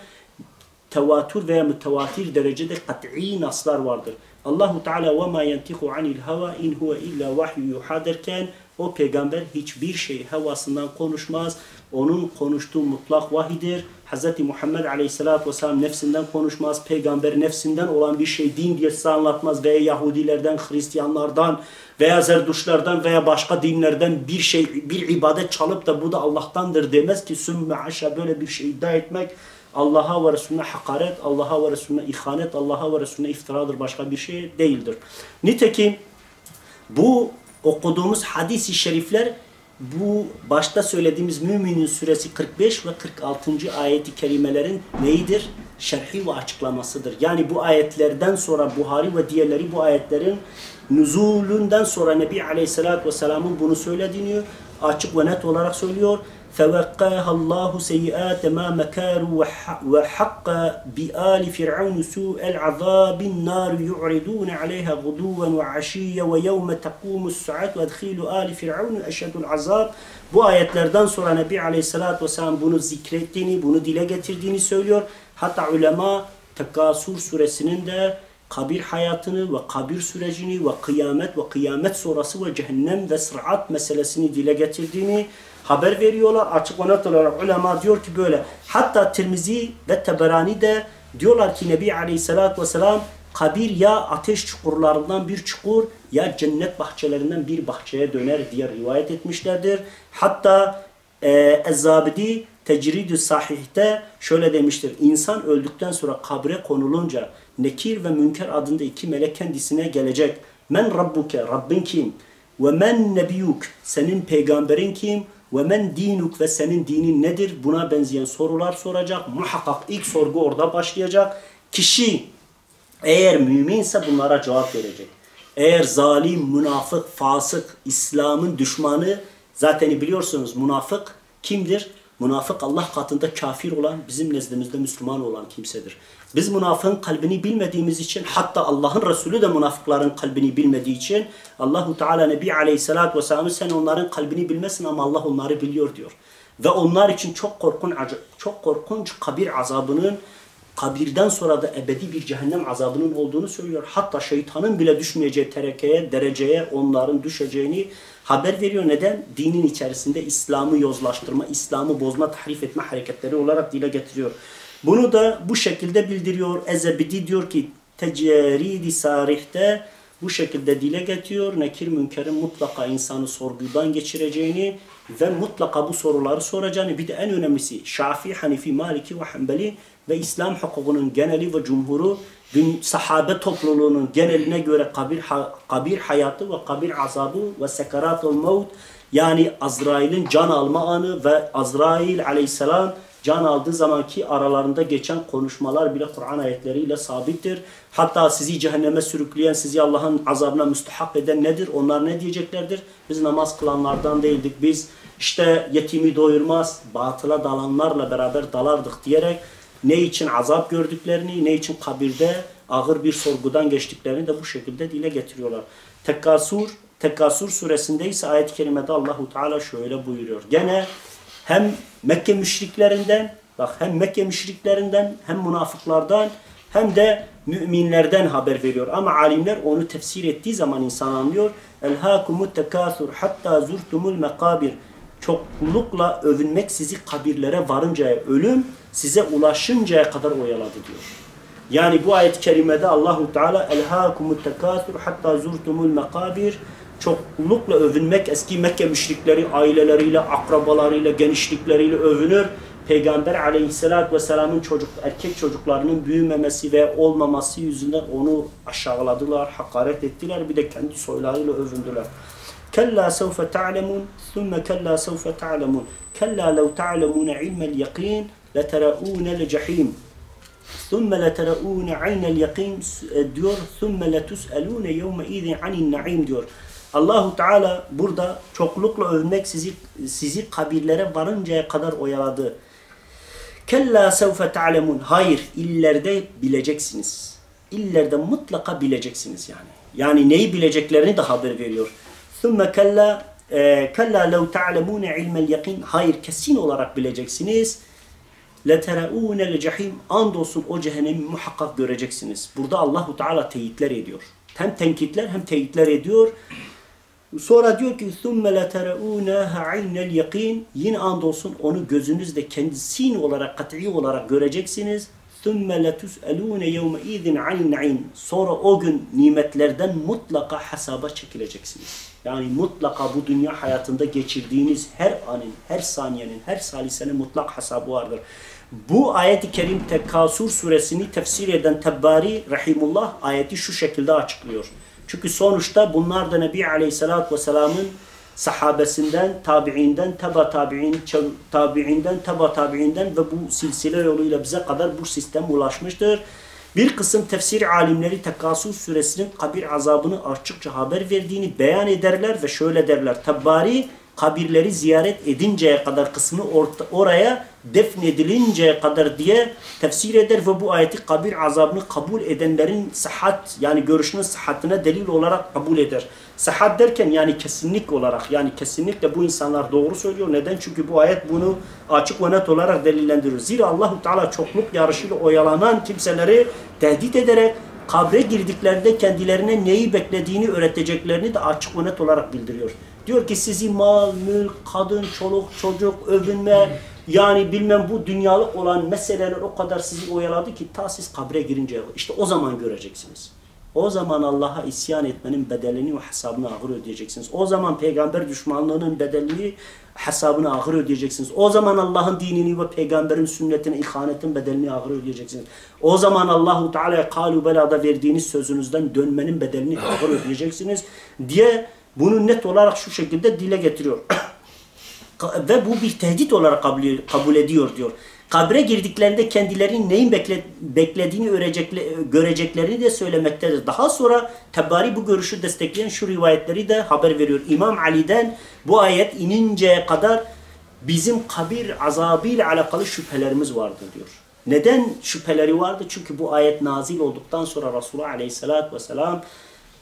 tevatür veya mütevatir derecede kat'i naslar vardır. Allahu Teala ve ma yentiku anil hava in huve illa vahyu yuha derken, o peygamber hiçbir şey havasından konuşmaz. Onun konuştuğu mutlak vahidir. Hz. Muhammed Aleyhisselatü Vesselam nefsinden konuşmaz. Peygamber nefsinden olan bir şey din diye size anlatmaz. Veya Yahudilerden, Hristiyanlardan veya Zerduşlardan veya başka dinlerden bir şey, bir ibadet çalıp da bu da Allah'tandır demez ki sümme aşağı böyle bir şey iddia etmek Allah'a ve Resulüne hakaret, Allah'a ve Resulüne ihanet, Allah'a ve Resulüne iftiradır, başka bir şey değildir. Nitekim bu okuduğumuz hadis-i şerifler, bu başta söylediğimiz Müminin suresi 45 ve 46. ayeti kerimelerin neyidir? Şerhi ve açıklamasıdır. Yani bu ayetlerden sonra Buhari ve diğerleri bu ayetlerin nüzulünden sonra Nebi Aleyhisselatü Vesselam'ın bunu söylediğini açık ve net olarak söylüyor. فَوَقَّاهَا اللّٰهُ سَيِّئَاتَ مَا مَكَارُوا وَحَقَّ بِآلِ فِرْعَوْنُ سُوءَ الْعَذَابِ النَّارُ يُعْرِضُونَ عَلَيْهَا غُدُوًّا وَعَشِيًّا وَيَوْمَ تَقُومُ السَّاعَةُ وَادْخِلُوا آلِ فِرْعَوْنَ أَشَدُّ الْعَذَابِ. Bu ayetlerden sonra Nebi Aleyhisselatü Vesselam bunu zikrettiğini, bunu dile getirdiğini söylüyor. Hatta ulema Tekasur suresinin de kabir hayatını ve kabir sürecini ve kıyamet sonrası ve cehennem ve sırat meselesini dile getirdiğini haber veriyorlar. Açık ve net olarak ulema diyor ki böyle. Hatta Tirmizi ve Teberani de diyorlar ki Nebi Aleyhisselatü Vesselam kabir ya ateş çukurlarından bir çukur ya cennet bahçelerinden bir bahçeye döner diye rivayet etmişlerdir. Hatta Ez-Zabidi Tecrid-ü Sahih'te şöyle demiştir. İnsan öldükten sonra kabre konulunca Nekir ve Münker adında iki melek kendisine gelecek. Men Rabbuke, Rabbin kim? Ve men nebiyuk, senin peygamberin kim? Ve men dinuk, ve senin dinin nedir? Buna benzeyen sorular soracak. Muhakkak ilk sorgu orada başlayacak. Kişi eğer müminse bunlara cevap verecek. Eğer zalim, münafık, fasık, İslam'ın düşmanı, zaten biliyorsunuz münafık kimdir? Münafık Allah katında kafir olan, bizim nezdimizde Müslüman olan kimsedir. Biz münafığın kalbini bilmediğimiz için, hatta Allah'ın Resulü de münafıkların kalbini bilmediği için Allahu Teala Nebi Aleyhisselatü Vesselam sen onların kalbini bilmesin ama Allah onları biliyor diyor. Ve onlar için çok korkunç kabir azabının, kabirden sonra da ebedi bir cehennem azabının olduğunu söylüyor. Hatta şeytanın bile düşmeyeceği terekeye, dereceye onların düşeceğini haber veriyor. Neden? Dinin içerisinde İslam'ı yozlaştırma, İslam'ı bozma, tahrif etme hareketleri olarak dile getiriyor. Bunu da bu şekilde bildiriyor. Ezebidi diyor ki teceridi sarihte bu şekilde dile getiriyor. Nekir münkerin mutlaka insanı sorgudan geçireceğini ve mutlaka bu soruları soracağını, bir de en önemlisi Şafii, Hanifi, Maliki ve Hanbeli ve İslam hukukunun geneli ve cumhuru sahabe topluluğunun geneline göre kabir hayatı ve kabir azabı ve sekaratul mevt, yani Azrail'in can alma anı ve Azrail aleyhisselam can aldığı zamanki aralarında geçen konuşmalar bile Kur'an ayetleriyle sabittir. Hatta sizi cehenneme sürükleyen, sizi Allah'ın azabına müstahak eden nedir? Onlar ne diyeceklerdir? Biz namaz kılanlardan değildik. Biz işte yetimi doyurmaz, batıla dalanlarla beraber dalardık diyerek ne için azap gördüklerini, ne için kabirde ağır bir sorgudan geçtiklerini de bu şekilde dile getiriyorlar. Tekasur suresinde ise ayet-i kerimede Allahu Teala şöyle buyuruyor. Gene hem Mekke müşriklerinden, hem münafıklardan hem de müminlerden haber veriyor. Ama alimler onu tefsir ettiği zaman insan anlıyor. Elhâkumut tekâthur hattâ zurtumul mekâbir. Çoklukla övünmek sizi kabirlere varıncaya, ölüm size ulaşıncaya kadar oyaladı diyor. Yani bu ayet-i kerimede Allahu Teala elhâkumut tekâthur hattâ zurtumul mekâbir. Çoklukla övünmek, eski Mekke müşrikleri aileleriyle, akrabalarıyla, genişlikleriyle övünür. Peygamber aleyhissalatü vesselamın erkek çocuklarının büyümemesi ve olmaması yüzünden onu aşağıladılar, hakaret ettiler. Bir de kendi soylarıyla övündüler. Kella sevfe ta'lemun, thumme kella sevfe ta'lemun. Kella lev ta'lemune ilmel yakin, letera'ûnel cehîm. Thumme letera'ûne aynel yakin diyor. Thumme letus'elûne yevme izin anin na'im diyor. Allahu Teala burada çoklukla övmek sizi kabirlere varıncaya kadar oyaladı. Kella sevfe ta'lemun. Hayır, illerde bileceksiniz. İllerde mutlaka bileceksiniz yani. Yani neyi bileceklerini de haber veriyor. Thumme kella lev ta'lemune ilmel yakin. Hayır, kesin olarak bileceksiniz. Letera'ûnel cehîm. Andolsun o cehennemi muhakkak göreceksiniz. Burada Allahu Teala teyitler ediyor. Hem tenkitler hem teyitler ediyor. Sonra diyor ki ثُمَّ لَتَرَؤُونَهَا عَيْنَ الْيَقِينَ. Yine andolsun onu gözünüzde kendisini olarak, kat'i olarak göreceksiniz. ثُمَّ لَتُسْأَلُونَ يَوْمَ اِذٍ عَنِ النَّعِيمِ. Sonra o gün nimetlerden mutlaka hesaba çekileceksiniz. Yani mutlaka bu dünya hayatında geçirdiğiniz her anın, her saniyenin, her salisenin mutlak hesabı vardır. Bu ayet-i kerim Tekasur suresini tefsir eden Tebbari Rahimullah ayeti şu şekilde açıklıyor. Çünkü sonuçta bunlar da Nebi Aleyhisselatü Vesselam'ın sahabesinden, tabi'inden, teba tabi'inden ve bu silsile yoluyla bize kadar bu sistem ulaşmıştır. Bir kısım tefsir alimleri Tekasur suresinin kabir azabını açıkça haber verdiğini beyan ederler ve şöyle derler. Tebbari kabirleri ziyaret edinceye kadar kısmını oraya defnedilinceye kadar diye tefsir eder ve bu ayeti kabir azabını kabul edenlerin sıhhat, yani görüşünün sıhhatine delil olarak kabul eder. Sıhhat derken yani kesinlik olarak, yani kesinlikle bu insanlar doğru söylüyor. Neden? Çünkü bu ayet bunu açık ve net olarak delillendiriyor. Zira Allahu Teala çokluk yarışıyla oyalanan kimseleri tehdit ederek kabre girdiklerinde kendilerine neyi beklediğini öğreteceklerini de açık ve net olarak bildiriyor. Diyor ki sizi mal, mülk, kadın, çoluk, çocuk, övünme, yani bilmem bu dünyalık olan meseleler o kadar sizi oyaladı ki ta siz kabre girince işte o zaman göreceksiniz. O zaman Allah'a isyan etmenin bedelini ve hesabını ağır ödeyeceksiniz. O zaman peygamber düşmanlığının bedelini, hesabını ağır ödeyeceksiniz. O zaman Allah'ın dinini ve peygamberin sünnetine ihanetin bedelini ağır ödeyeceksiniz. O zaman Allahu Teala'ya kalu belada verdiğiniz sözünüzden dönmenin bedelini ağır ödeyeceksiniz diye bunu net olarak şu şekilde dile getiriyor. Ve bu bir tehdit olarak kabul ediyor diyor. Kabre girdiklerinde kendilerinin neyin beklediğini göreceklerini de söylemektedir. Daha sonra Tebbari bu görüşü destekleyen şu rivayetleri de haber veriyor. İmam Ali'den bu ayet ininceye kadar bizim kabir azabıyla alakalı şüphelerimiz vardır diyor. Neden şüpheleri vardı? Çünkü bu ayet nazil olduktan sonra Resulullah Aleyhisselatü Vesselam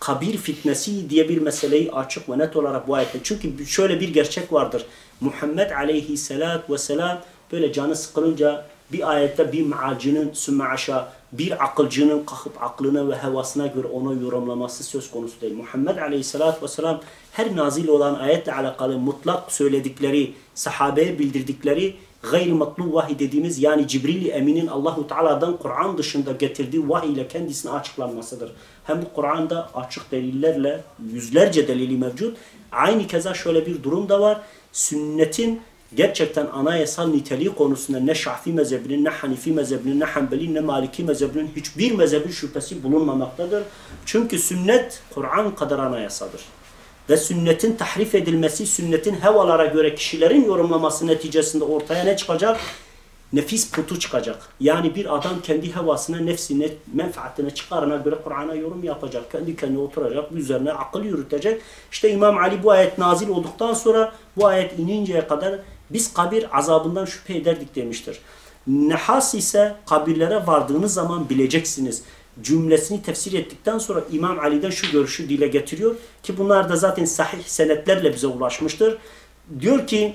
kabir fitnesi diye bir meseleyi açık ve net olarak bu ayette. Çünkü şöyle bir gerçek vardır. Muhammed Aleyhisselatü Vesselam böyle canı sıkılınca bir ayette bir mealcinin sümme aşağı bir akılcının kalkıp aklına ve hevasına göre onu yorumlaması söz konusu değil. Muhammed Aleyhisselatü Vesselam her nazil olan ayetle alakalı mutlak söyledikleri, sahabeye bildirdikleri gayri matlu vahiy dediğimiz yani Cibril-i Emin'in Allahu Teala'dan Kur'an dışında getirdiği vahiy ile kendisine açıklanmasıdır. Hem bu Kur'an'da açık delillerle yüzlerce delili mevcut. Aynı keza şöyle bir durum da var. Sünnetin gerçekten anayasal niteliği konusunda ne Şafii mezhebinin, ne Hanifi mezhebinin, ne Hanbeli, ne Maliki mezhebinin hiçbir mezhebin şüphesi bulunmamaktadır. Çünkü sünnet Kur'an kadar anayasadır. Ve sünnetin tahrif edilmesi, sünnetin hevalara göre kişilerin yorumlaması neticesinde ortaya ne çıkacak? Nefis putu çıkacak. Yani bir adam kendi hevasına, nefsine, menfaatine, çıkarına göre Kur'an'a yorum yapacak. Kendi kendine oturacak, üzerine akıl yürütecek. İşte İmam Ali bu ayet nazil olduktan sonra bu ayet ininceye kadar biz kabir azabından şüphe ederdik demiştir. Nehas ise kabirlere vardığınız zaman bileceksiniz cümlesini tefsir ettikten sonra İmam Ali'den şu görüşü dile getiriyor ki bunlar da zaten sahih senetlerle bize ulaşmıştır. Diyor ki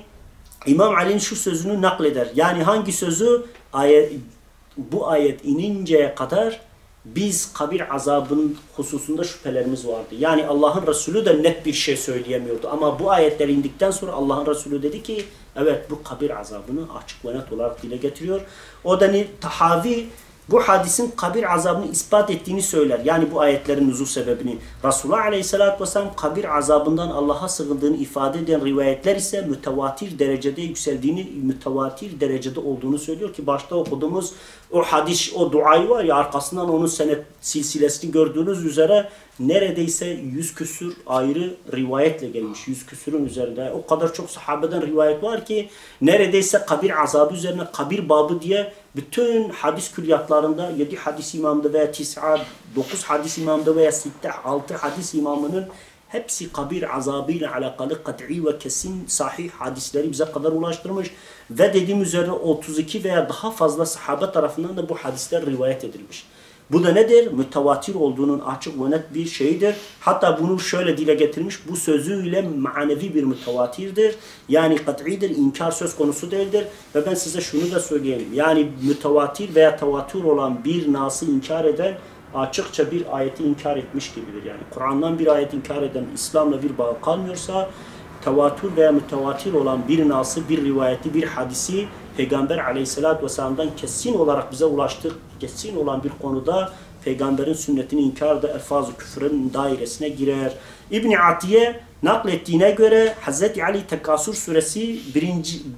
İmam Ali'nin şu sözünü nakleder. Yani hangi sözü? Bu ayet ininceye kadar biz kabir azabının hususunda şüphelerimiz vardı. Yani Allah'ın Resulü de net bir şey söyleyemiyordu. Ama bu ayetler indikten sonra Allah'ın Resulü dedi ki evet bu kabir azabını açık ve net olarak dile getiriyor. O da Tahavi bu hadisin kabir azabını ispat ettiğini söyler. Yani bu ayetlerin nüzul sebebini. Resulullah Aleyhisselatü Vesselam kabir azabından Allah'a sığındığını ifade eden rivayetler ise mütevatir derecede yükseldiğini, mütevatir derecede olduğunu söylüyor ki başta okuduğumuz o hadis, o duayı var ya arkasından onun senet silsilesini gördüğünüz üzere neredeyse 100 küsür ayrı rivayetle gelmiş. 100 küsürün üzerinde. O kadar çok sahabeden rivayet var ki neredeyse kabir azabı üzerine kabir babı diye bütün hadis külliyatlarında 7 hadis imamında veya 9 hadis imamında veya 6 hadis imamının hepsi kabir azabıyla alakalı kat'i ve kesin sahih hadisleri bize kadar ulaştırmış. Ve dediğim üzere 32 veya daha fazla sahabe tarafından da bu hadisler rivayet edilmiş. Bu da nedir? Mütevatir olduğunun açık ve net bir şeyidir. Hatta bunu şöyle dile getirmiş. Bu sözüyle manevi bir mütevatirdir. Yani kat'idir, inkar söz konusu değildir. Ve ben size şunu da söyleyeyim. Yani mütevatir veya tevatür olan bir nası inkar eden açıkça bir ayeti inkar etmiş gibidir. Yani Kur'an'dan bir ayet inkar eden İslam'la bir bağ kalmıyorsa tevatür veya mütevatir olan bir nası, bir rivayeti, bir hadisi Peygamber Aleyhisselatü Vesselam'dan kesin olarak bize ulaştık. Kesin olan bir konuda Peygamberin sünnetini inkar da elfaz-ı küfrün dairesine girer. İbn-i Atiye naklettiğine göre Hz. Ali Tekasür suresi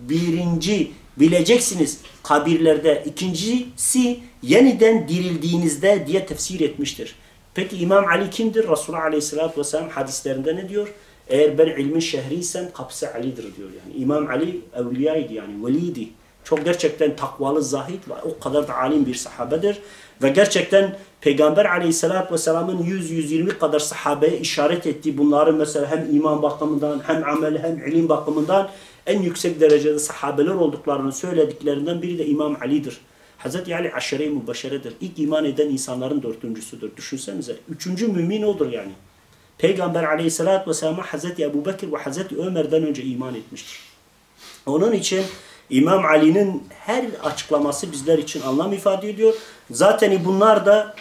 birinci bileceksiniz kabirlerde, ikincisi yeniden dirildiğinizde diye tefsir etmiştir. Peki İmam Ali kimdir? Resulullah Aleyhisselatü Vesselam hadislerinde ne diyor? Eğer ben ilmin şehriysem kapısı Ali'dir diyor. Yani İmam Ali evliyaydı yani veliydi. Çok gerçekten takvalı, zahid ve o kadar da alim bir sahabedir. Ve gerçekten Peygamber Aleyhisselatü Vesselam'ın 100-120 kadar sahabeye işaret ettiği bunların mesela hem iman bakımından hem amel hem ilim bakımından en yüksek derecede sahabeler olduklarını söylediklerinden biri de İmam Ali'dir. Hz. Ali aşere-i mübeşşeredir. İlk iman eden insanların dördüncüsüdür. Düşünsenize. Üçüncü mümin odur yani. Peygamber Aleyhisselatü Vesselam'a Hz. Ebu Bekir ve Hz. Ömer'den önce iman etmiştir. Onun için İmam Ali'nin her açıklaması bizler için anlam ifade ediyor. Zaten bunlar da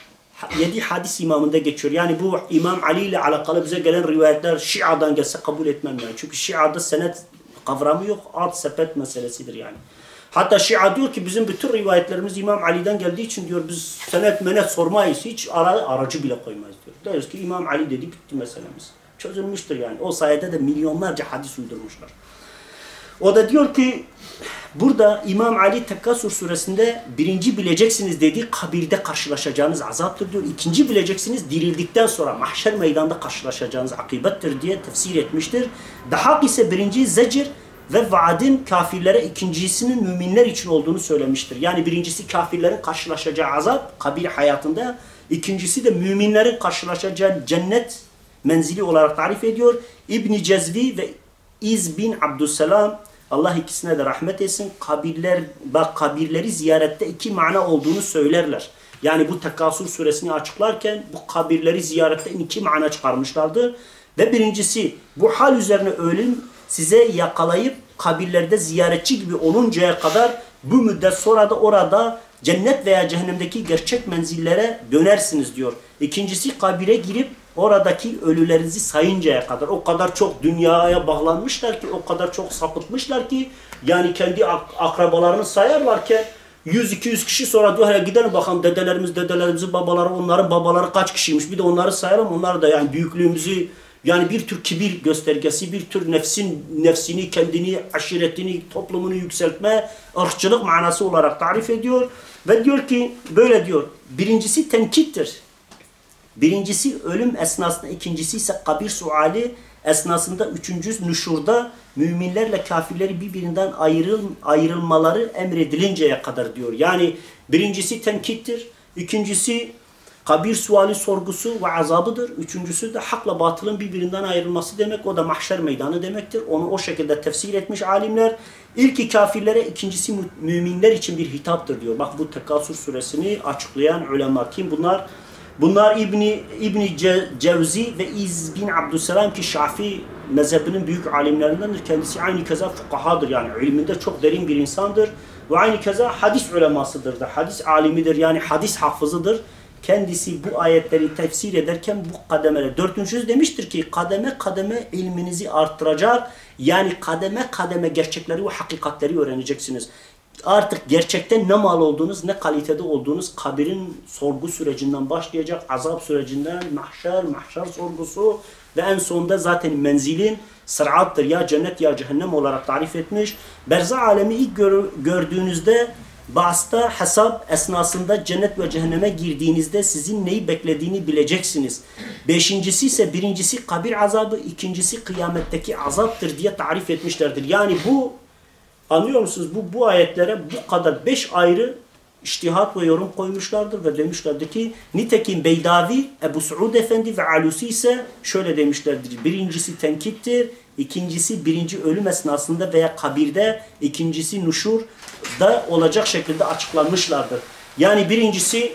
7 hadis imamında geçiyor. Yani bu İmam Ali ile alakalı bize gelen rivayetler Şia'dan gelse kabul etmem yani. Çünkü Şia'da senet kavramı yok. At sepet meselesidir yani. Hatta Şia diyor ki bizim bütün rivayetlerimiz İmam Ali'den geldiği için diyor biz senet menet sormayız. Hiç aracı bile koymayız diyor. Deriz ki İmam Ali dedi bitti meselemiz. Çözülmüştür yani. O sayede de milyonlarca hadis uydurmuşlar. O da diyor ki burada İmam Ali Tekasür suresinde birinci bileceksiniz dediği kabirde karşılaşacağınız azaptır diyor. İkinci bileceksiniz dirildikten sonra mahşer meydanında karşılaşacağınız akıbettir diye tefsir etmiştir. Daha ise birinci zecir ve vaadin kafirlere ikincisinin müminler için olduğunu söylemiştir. Yani birincisi kafirlerin karşılaşacağı azap kabir hayatında. İkincisi de müminlerin karşılaşacağı cennet menzili olarak tarif ediyor. İbn-i Cezvi ve İz bin Abdüsselam Allah ikisine de rahmet etsin. Kabirleri ziyarette iki mana olduğunu söylerler. Yani bu Tekasür suresini açıklarken bu kabirleri ziyaretten iki mana çıkarmışlardı. Ve birincisi, bu hal üzerine ölüm size yakalayıp kabirlerde ziyaretçi gibi oluncaya kadar bu müddet sonra da orada cennet veya cehennemdeki gerçek menzillere dönersiniz diyor. İkincisi, kabire girip oradaki ölülerinizi sayıncaya kadar, o kadar çok dünyaya bağlanmışlar ki, o kadar çok sapıtmışlar ki, yani kendi akrabalarını sayarlarken 100-200 kişi sonra diyor, hele gidelim bakalım dedelerimizin babaları, onların babaları kaç kişiymiş, bir de onları sayalım, onlar da yani büyüklüğümüzü, yani bir tür kibir göstergesi, bir tür nefsini, kendini, aşiretini, toplumunu yükseltme, ırkçılık manası olarak tarif ediyor. Ve diyor ki, böyle diyor, birincisi tenkittir. Birincisi ölüm esnasında, ikincisi ise kabir suali esnasında, üçüncüsü nüşurda müminlerle kafirleri birbirinden ayrılmaları emredilinceye kadar diyor. Yani birincisi tenkittir, ikincisi kabir suali sorgusu ve azabıdır. Üçüncüsü de hakla batılın birbirinden ayrılması demek. O da mahşer meydanı demektir. Onu o şekilde tefsir etmiş alimler. İlki kafirlere, ikincisi müminler için bir hitaptır diyor. Bak bu Tekasür suresini açıklayan ulema kim? Bunlar İbni Cevzi ve İz bin Abdüsselam ki Şafii mezhebinin büyük alimlerindendir. Kendisi aynı keza fukahadır, yani ilminde çok derin bir insandır. Ve aynı keza hadis ulemasıdır da, hadis alimidir, yani hadis hafızıdır. Kendisi bu ayetleri tefsir ederken bu kademeler, dördüncüsü demiştir ki kademe kademe ilminizi arttıracak, yani kademe kademe gerçekleri ve hakikatleri öğreneceksiniz. Artık gerçekten ne mal olduğunuz, ne kalitede olduğunuz kabirin sorgu sürecinden başlayacak, azap sürecinden mahşer sorgusu ve en sonunda zaten menzilin sırattır, ya cennet ya cehennem olarak tarif etmiş. Berzah alemi ilk gördüğünüzde, Ba'sta hesap esnasında cennet ve cehenneme girdiğinizde sizin neyi beklediğini bileceksiniz. Beşincisi ise birincisi kabir azabı, ikincisi kıyametteki azaptır diye tarif etmişlerdir. Yani bu, anlıyor musunuz? Bu ayetlere bu kadar 5 ayrı içtihat ve yorum koymuşlardır ve demişlerdir ki, nitekim Beydavi, Ebu Suud Efendi ve Alusi ise şöyle demişlerdir. Birincisi tenkittir, ikincisi birinci ölüm esnasında veya kabirde, ikincisi nuşurda olacak şekilde açıklanmışlardır. Yani birincisi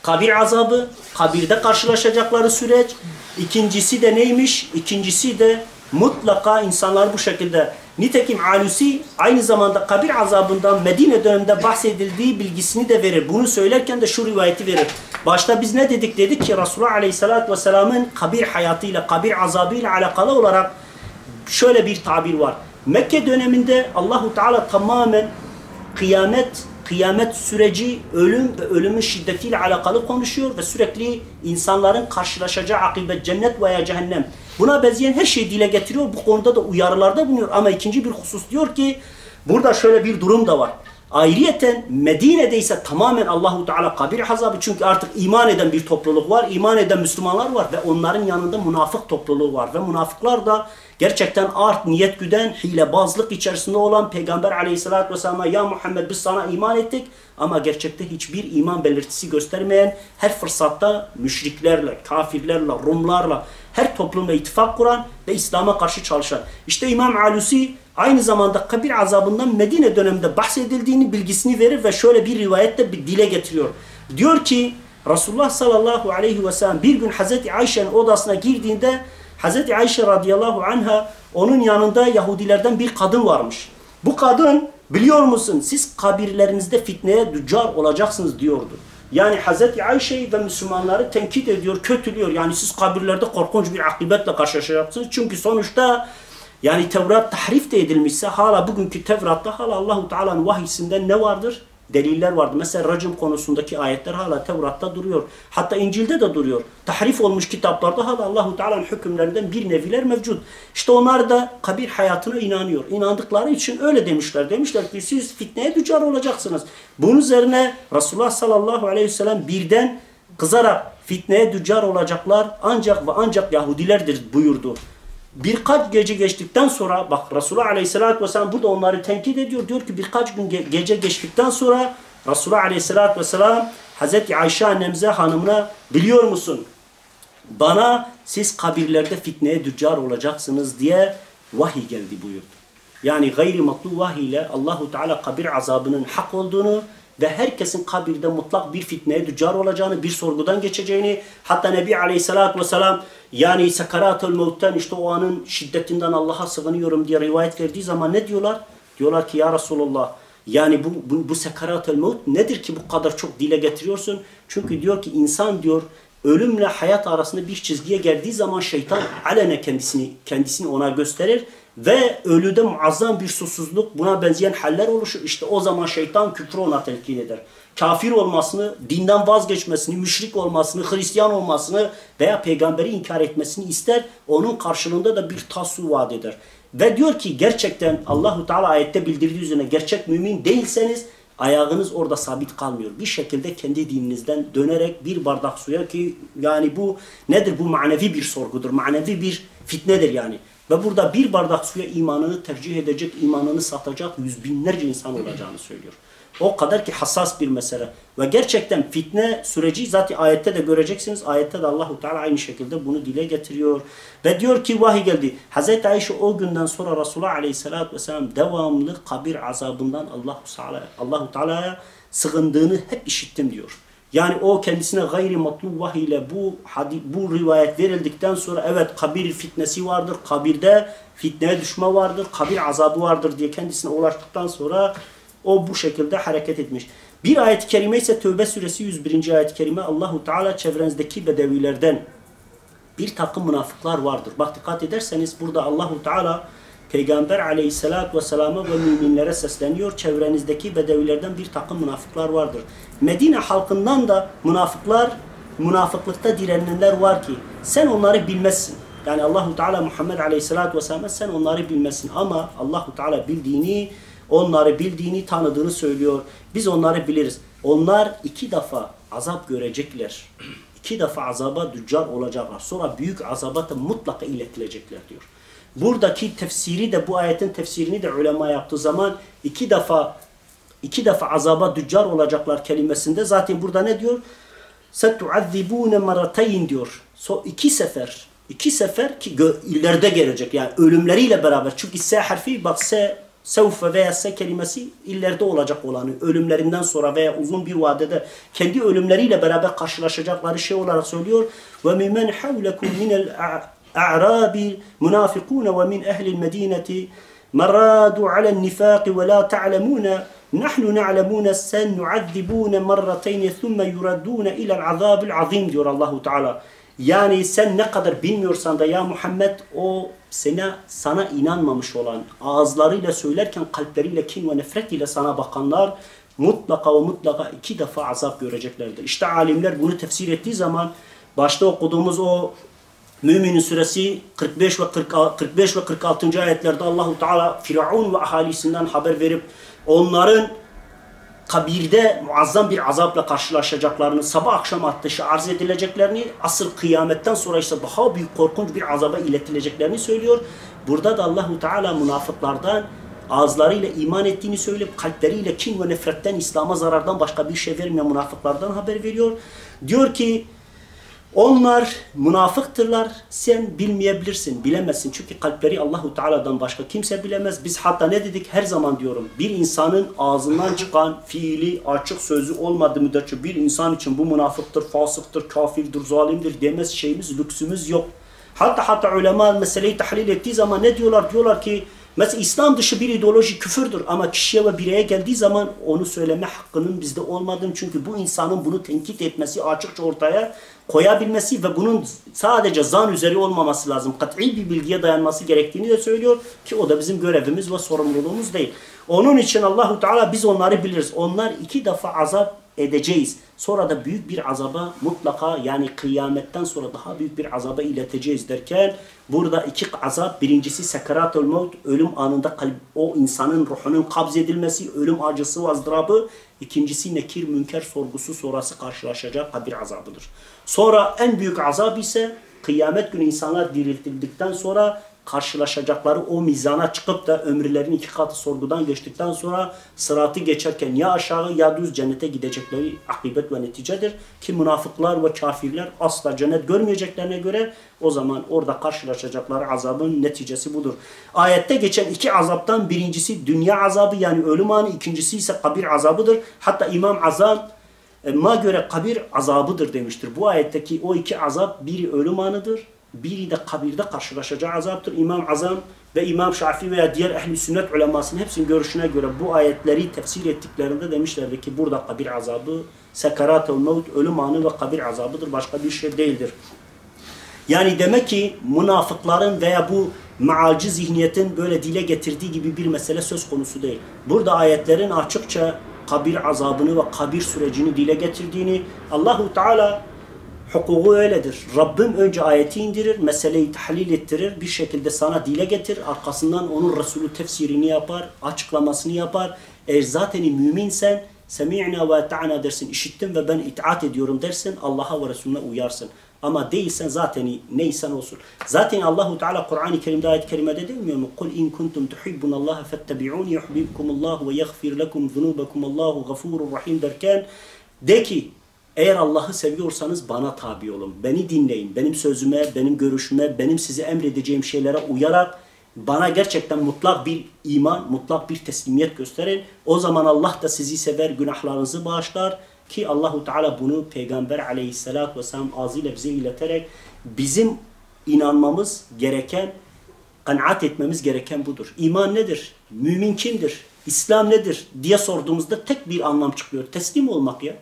kabir azabı, kabirde karşılaşacakları süreç, ikincisi de neymiş? İkincisi de mutlaka insanlar bu şekilde. Nitekim Alusi aynı zamanda kabir azabından Medine döneminde bahsedildiği bilgisini de verir. Bunu söylerken de şu rivayeti verir. Başta biz ne dedik? Dedik ki Resulullah Aleyhisselatü Vesselam'ın kabir hayatıyla, kabir azabıyla alakalı olarak şöyle bir tabir var. Mekke döneminde Allahu Teala tamamen kıyamet süreci, ölüm ve ölümün şiddetiyle alakalı konuşuyor ve sürekli insanların karşılaşacağı akıbet, cennet veya cehennem. Buna benzeyen her şeyi dile getiriyor. Bu konuda da uyarılarda bulunuyor. Ama ikinci bir husus diyor ki, burada şöyle bir durum da var. Ayrıyeten Medine'de ise tamamen Allahu Teala kabir azabı, çünkü artık iman eden bir topluluk var, iman eden Müslümanlar var ve onların yanında münafık topluluğu var ve münafıklar da gerçekten art niyet güden, hilebazlık içerisinde olan Peygamber Aleyhisselatü Vesselam'a, ya Muhammed biz sana iman ettik, ama gerçekte hiçbir iman belirtisi göstermeyen, her fırsatta müşriklerle, kafirlerle, Rumlarla, her toplumla ittifak kuran ve İslam'a karşı çalışan. İşte İmam Alusi aynı zamanda kabir azabından Medine döneminde bahsedildiğini bilgisini verir ve şöyle bir rivayette bir dile getiriyor. Diyor ki Resulullah sallallahu aleyhi ve sellem bir gün Hazreti Ayşe'nin odasına girdiğinde, Hazreti Ayşe radıyallahu anha, onun yanında Yahudilerden bir kadın varmış. Bu kadın, biliyor musun siz kabirlerinizde fitneye düçar olacaksınız diyordu. Yani Hazreti Ayşe'yi ve Müslümanları tenkit ediyor, kötülüyor. Yani siz kabirlerde korkunç bir akibetle karşılaşacaksınız. Çünkü sonuçta yani Tevrat tahrif de edilmişse, hala bugünkü Tevrat'ta hala Allahu Teala'nın vahyisinden ne vardır? Deliller vardı. Mesela racim konusundaki ayetler hala Tevrat'ta duruyor. Hatta İncil'de de duruyor. Tahrif olmuş kitaplarda hala Allahu Teala'nın hükümlerinden bir neviler mevcut. İşte onlar da kabir hayatına inanıyor. İnandıkları için öyle demişler. Demişler ki siz fitneye düçar olacaksınız. Bunun üzerine Resulullah sallallahu aleyhi ve sellem birden kızarak fitneye düçar olacaklar ancak ve ancak Yahudilerdir buyurdu. Birkaç gece geçtikten sonra, bak Resulullah Aleyhisselatü Vesselam burada onları tenkit ediyor. Diyor ki birkaç gün gece geçtikten sonra Resulullah Aleyhisselatü Vesselam Hazreti Ayşe annemize, hanımına, biliyor musun bana siz kabirlerde fitneye düçar olacaksınız diye vahiy geldi buyurdu. Yani gayri matlu vahiy ile Allahu Teala kabir azabının hak olduğunu ve herkesin kabirde mutlak bir fitneye düçar olacağını, bir sorgudan geçeceğini, hatta Nebi Aleyhisselatü Vesselam yani sekarat-ül mevtten, işte o anın şiddetinden Allah'a sığınıyorum diye rivayet verdiği zaman ne diyorlar? Diyorlar ki ya Resulullah, yani bu sekarat-ül mevt nedir ki bu kadar çok dile getiriyorsun? Çünkü diyor ki insan diyor ölümle hayat arasında bir çizgiye geldiği zaman şeytan alene kendisini ona gösterir ve ölüde muazzam bir susuzluk, buna benzeyen haller oluşur. İşte o zaman şeytan küfrü ona telkin eder. Kafir olmasını, dinden vazgeçmesini, müşrik olmasını, Hristiyan olmasını veya peygamberi inkar etmesini ister. Onun karşılığında da bir tasu vaat eder. Ve diyor ki gerçekten Allahu Teala ayette bildirdiği üzerine gerçek mümin değilseniz ayağınız orada sabit kalmıyor. Bir şekilde kendi dininizden dönerek bir bardak suya, ki yani bu nedir? Bu manevi bir sorgudur. Manevi bir fitnedir yani. Ve burada bir bardak suya imanını tercih edecek, imanını satacak yüz binlerce insan olacağını söylüyor. O kadar ki hassas bir mesele. Ve gerçekten fitne süreci zaten ayette de göreceksiniz. Ayette de Allahu Teala aynı şekilde bunu dile getiriyor. Ve diyor ki vahiy geldi. Hazreti Ayşe o günden sonra Resulullah Aleyhisselatü Vesselam devamlı kabir azabından Allahu Teala'ya sığındığını hep işittim diyor. Yani o kendisine gayri matlu vahiy ile bu rivayet verildikten sonra evet kabir fitnesi vardır, kabirde fitneye düşme vardır, kabir azabı vardır diye kendisine ulaştıktan sonra o bu şekilde hareket etmiş. Bir ayet-i kerime ise Tevbe suresi 101. ayet-i kerime, Allahu Teala çevrenizdeki bedevilerden bir takım münafıklar vardır. Bak dikkat ederseniz burada Allahu Teala Peygamber Aleyhisselatü Vesselam'a ve müminlere sesleniyor. Çevrenizdeki bedevilerden bir takım münafıklar vardır. Medine halkından da münafıklıkta direnenler var ki sen onları bilmezsin. Yani Allahu Teala Muhammed Aleyhisselatü Vesselam'a sen onları bilmezsin ama Allahu Teala onları bildiğini, tanıdığını söylüyor. Biz onları biliriz. Onlar 2 defa azap görecekler. 2 defa azaba düçar olacaklar. Sonra büyük azaba da mutlaka iletilecekler diyor. Buradaki tefsiri de, bu ayetin tefsirini de ulema yaptığı zaman 2 defa azaba düçar olacaklar kelimesinde zaten burada ne diyor? Setu'azzibune maratayn diyor. 2 sefer ki ileride gelecek yani ölümleriyle beraber. Çünkü S harfi bak sevfe veya se kelimesi ileride olacak olanı, ölümlerinden sonra veya uzun bir vadede kendi ölümleriyle beraber karşılaşacakları şey olarak söylüyor. Ve mimmen havlekum minel a'rabi munafikun ve min ehlil medineti maradu alen nifaq ve la ta'lemuna nahnu na'lemuna sen nu'azzibuna marratayn thumma yuraduna ila'l azabil azim diyor Allahu Teala. Yani sen ne kadar bilmiyorsan da ya Muhammed o sana inanmamış olan, ağızlarıyla söylerken kalpleriyle kin ve nefret ile sana bakanlar mutlaka ve mutlaka 2 defa azap göreceklerdir. İşte alimler bunu tefsir ettiği zaman başta okuduğumuz o Mü'minin suresi 45 ve 46. ayetlerde Allahu Teala Firavun ve ahalisinden haber verip onların kabirde muazzam bir azapla karşılaşacaklarını, sabah akşam ateşe arz edileceklerini, asıl kıyametten sonra ise daha büyük korkunç bir azaba iletileceklerini söylüyor. Burada da Allahu Teala münafıklardan ağızlarıyla iman ettiğini söyleyip kalpleriyle kin ve nefretten, İslam'a zarardan başka bir şey vermeyen münafıklardan haber veriyor. Diyor ki onlar münafıktırlar, sen bilmeyebilirsin, bilemezsin. Çünkü kalpleri Allahu Teala'dan başka kimse bilemez. Biz hatta ne dedik? Her zaman diyorum, bir insanın ağzından çıkan fiili, açık sözü olmadığı müddetçe bir insan için bu münafıktır, fasıktır, kafirdir, zalimdir demez şeyimiz, lüksümüz yok. Hatta ulema meseleyi tahlil ettiği zaman ne diyorlar? Diyorlar ki mesela İslam dışı bir ideoloji küfürdür ama kişiye ve bireye geldiği zaman onu söyleme hakkının bizde olmadığını, çünkü bu insanın bunu tenkit etmesi, açıkça ortaya koyabilmesi ve bunun sadece zan üzeri olmaması lazım, kat'i bir bilgiye dayanması gerektiğini de söylüyor ki o da bizim görevimiz ve sorumluluğumuz değil. Onun için Allahu Teala biz onları biliriz. Onlar 2 defa azap edeceğiz. Sonra da büyük bir azaba mutlaka, yani kıyametten sonra daha büyük bir azaba ileteceğiz derken burada 2 azap, birincisi sekarat-ül mevt, ölüm anında o insanın ruhunun kabz edilmesi, ölüm acısı ve ızdırabı. İkincisi nekir münker sorgusu sonrası karşılaşacak kabir azabıdır. Sonra en büyük azap ise kıyamet günü insanlar diriltildikten sonra karşılaşacakları o mizana çıkıp da ömürlerin 2 katı sorgudan geçtikten sonra sıratı geçerken ya aşağı ya düz cennete gidecekleri akıbet ve neticedir. Ki münafıklar ve kafirler asla cennet görmeyeceklerine göre o zaman orada karşılaşacakları azabın neticesi budur. Ayette geçen 2 azaptan birincisi dünya azabı yani ölüm anı, ikincisi ise kabir azabıdır. Hatta İmam Azam'a göre kabir azabıdır demiştir. Bu ayetteki o 2 azap biri ölüm anıdır. Biri de kabirde karşılaşacağı azaptır. İmam Azam ve İmam Şafii veya diğer ehl-i sünnet ulemasının hepsinin görüşüne göre bu ayetleri tefsir ettiklerinde demişlerdi ki burada kabir azabı, sekaratul mevt, ölüm anı ve kabir azabıdır. Başka bir şey değildir. Yani demek ki münafıkların veya bu mealci zihniyetin böyle dile getirdiği gibi bir mesele söz konusu değil. Burada ayetlerin açıkça kabir azabını ve kabir sürecini dile getirdiğini, Allahu Teala hukuku öyledir. Rabbim önce ayeti indirir, meseleyi tahlil ettirir, bir şekilde sana dile getir, arkasından onun Resulü tefsirini yapar, açıklamasını yapar. Eğer zaten müminsen, semi'na ve ata'na dersin, işittim ve ben itaat ediyorum dersin, Allah'a ve Resulüne uyarsın. Ama değilsen zaten neysen olsun. Zaten Allahu Teala Kur'an-ı Kerim'de ayet-i kerimede demiyor mu? Kul in kuntum tuhibbunallaha fettabi'un yuhibbukumullahu ve yaghfir lekum zunubakum Allahu gafurur rahim derken de ki eğer Allah'ı seviyorsanız bana tabi olun. Beni dinleyin. Benim sözüme, benim görüşüme, benim size emredeceğim şeylere uyarak bana gerçekten mutlak bir iman, mutlak bir teslimiyet gösterin. O zaman Allah da sizi sever, günahlarınızı bağışlar. Ki Allahu Teala bunu Peygamber aleyhissalatü vesselam ağzıyla bize ileterek bizim inanmamız gereken, kanaat etmemiz gereken budur. İman nedir? Mümin kimdir? İslam nedir? Diye sorduğumuzda tek bir anlam çıkıyor. Teslim olmak ya.